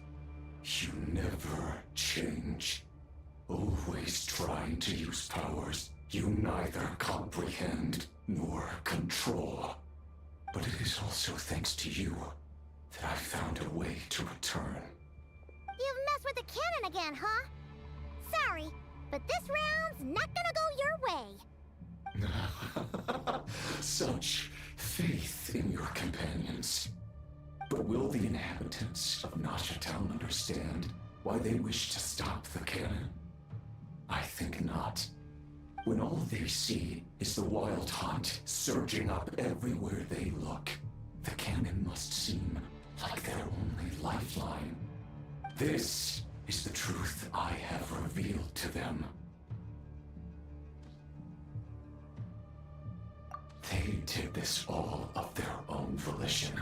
you never change. Always trying to use powers you neither comprehend nor control. But it is also thanks to you that I found a way to return. You've messed with the cannon again, huh? Sorry, but this round's not gonna go your way. Such faith in your companions. But will the inhabitants of Nasha Town understand why they wish to stop the cannon? I think not. When all they see is the wild hunt surging up everywhere they look, the cannon must seem like their only lifeline. This is the truth I have revealed to them. They did this all of their own volition.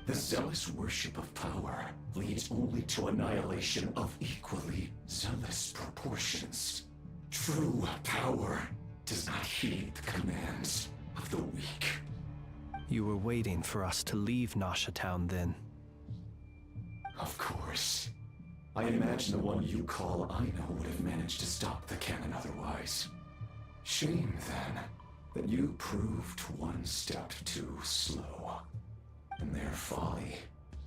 The zealous worship of power leads only to annihilation of equally zealous proportions. True power does not heed the commands of the weak. You were waiting for us to leave Nasha Town then. Of course. I imagine the one you call Aina would have managed to stop the cannon otherwise. Shame, then, that you proved one step too slow. In their folly,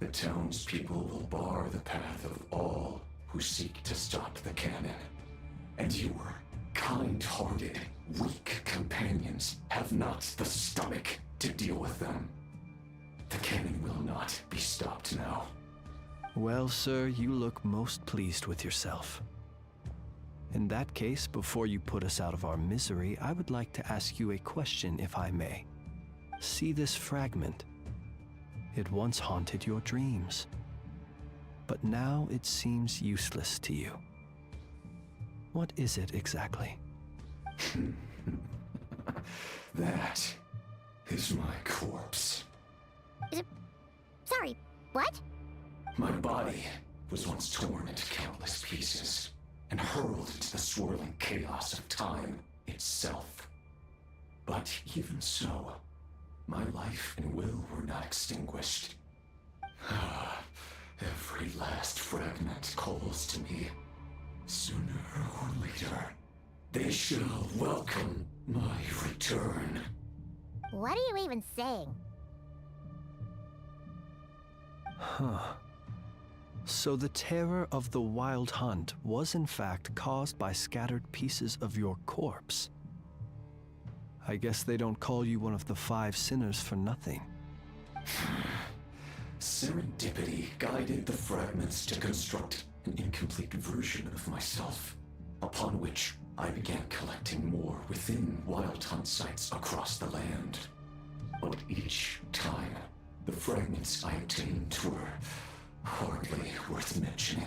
the townspeople will bar the path of all who seek to stop the cannon. And your kind-hearted, weak companions have not the stomach to deal with them. The cannon will not be stopped now. Well, sir, you look most pleased with yourself. In that case, before you put us out of our misery, I would like to ask you a question, if I may. See this fragment? It once haunted your dreams, but now it seems useless to you. What is it exactly? That is my corpse. Sorry, what? My body was once torn into countless pieces and hurled into the swirling chaos of time itself. But even so, my life and will were not extinguished. Every last fragment calls to me. Sooner or later, they shall welcome my return. What are you even saying? Huh. So the terror of the wild hunt was in fact caused by scattered pieces of your corpse. I guess they don't call you one of the 5 sinners for nothing. Serendipity guided the fragments to construct an incomplete version of myself, upon which I began collecting more within wild hunt sites across the land. But each time, The fragments I obtained were hardly worth mentioning,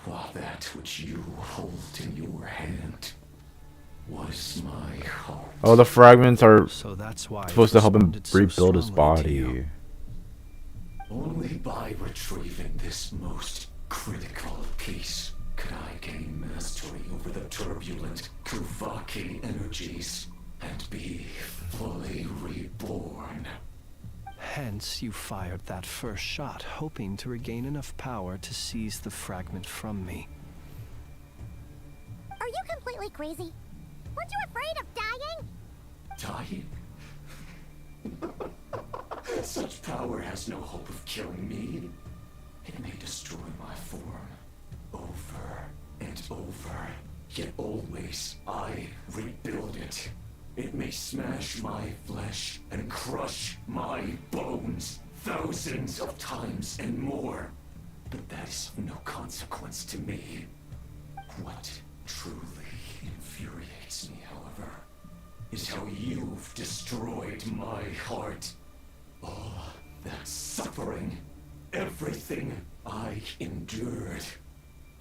while that which you hold in your hand was my heart. Oh, the fragments are So that's why supposed to help him responded so rebuild his strongly to you. body. Only by retrieving this most critical piece could I gain mastery over the turbulent Kuvaki energies and be fully reborn. Hence, you fired that first shot, hoping to regain enough power to seize the fragment from me. Are you completely crazy? Weren't you afraid of dying? Dying? Such power has no hope of killing me. It may destroy my form over and over, yet always I rebuild it. It may smash my flesh and crush my bones thousands of times and more, but that is of no consequence to me. What truly infuriates me, however, is how you've destroyed my heart. All that suffering, everything I endured,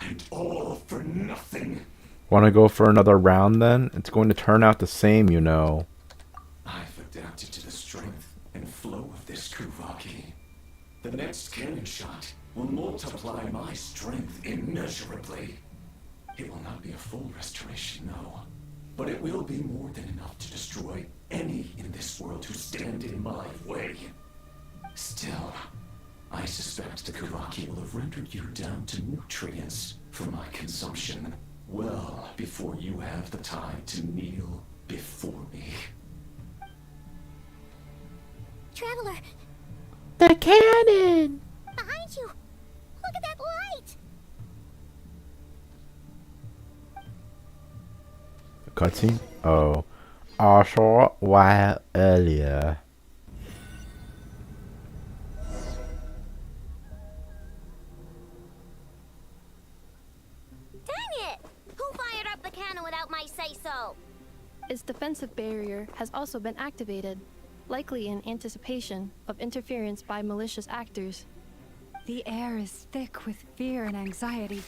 and all for nothing. Want to go for another round then? It's going to turn out the same, you know. I've adapted to the strength and flow of this Kuvaki. The next cannon shot will multiply my strength immeasurably. It will not be a full restoration, no. But it will be more than enough to destroy any in this world who stand in my way. Still, I suspect the Kuvaki will have rendered you down to nutrients for my consumption well before you have the time to kneel before me. Traveler, The cannon! behind you! Look at that light! The cutscene? Oh. A short while earlier. Dang it! Who fired up the cannon without my say-so? Its defensive barrier has also been activated, likely in anticipation of interference by malicious actors. The air is thick with fear and anxiety.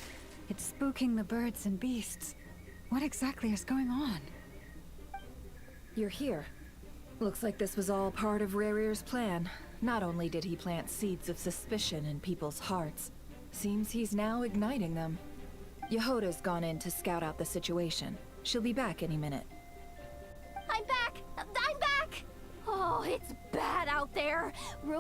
It's spooking the birds and beasts. What exactly is going on? You're here. Looks like this was all part of Rarir's plan. Not only did he plant seeds of suspicion in people's hearts, seems he's now igniting them. Yehoda's gone in to scout out the situation. She'll be back any minute. I'm back! I'm back! Oh, it's bad out there.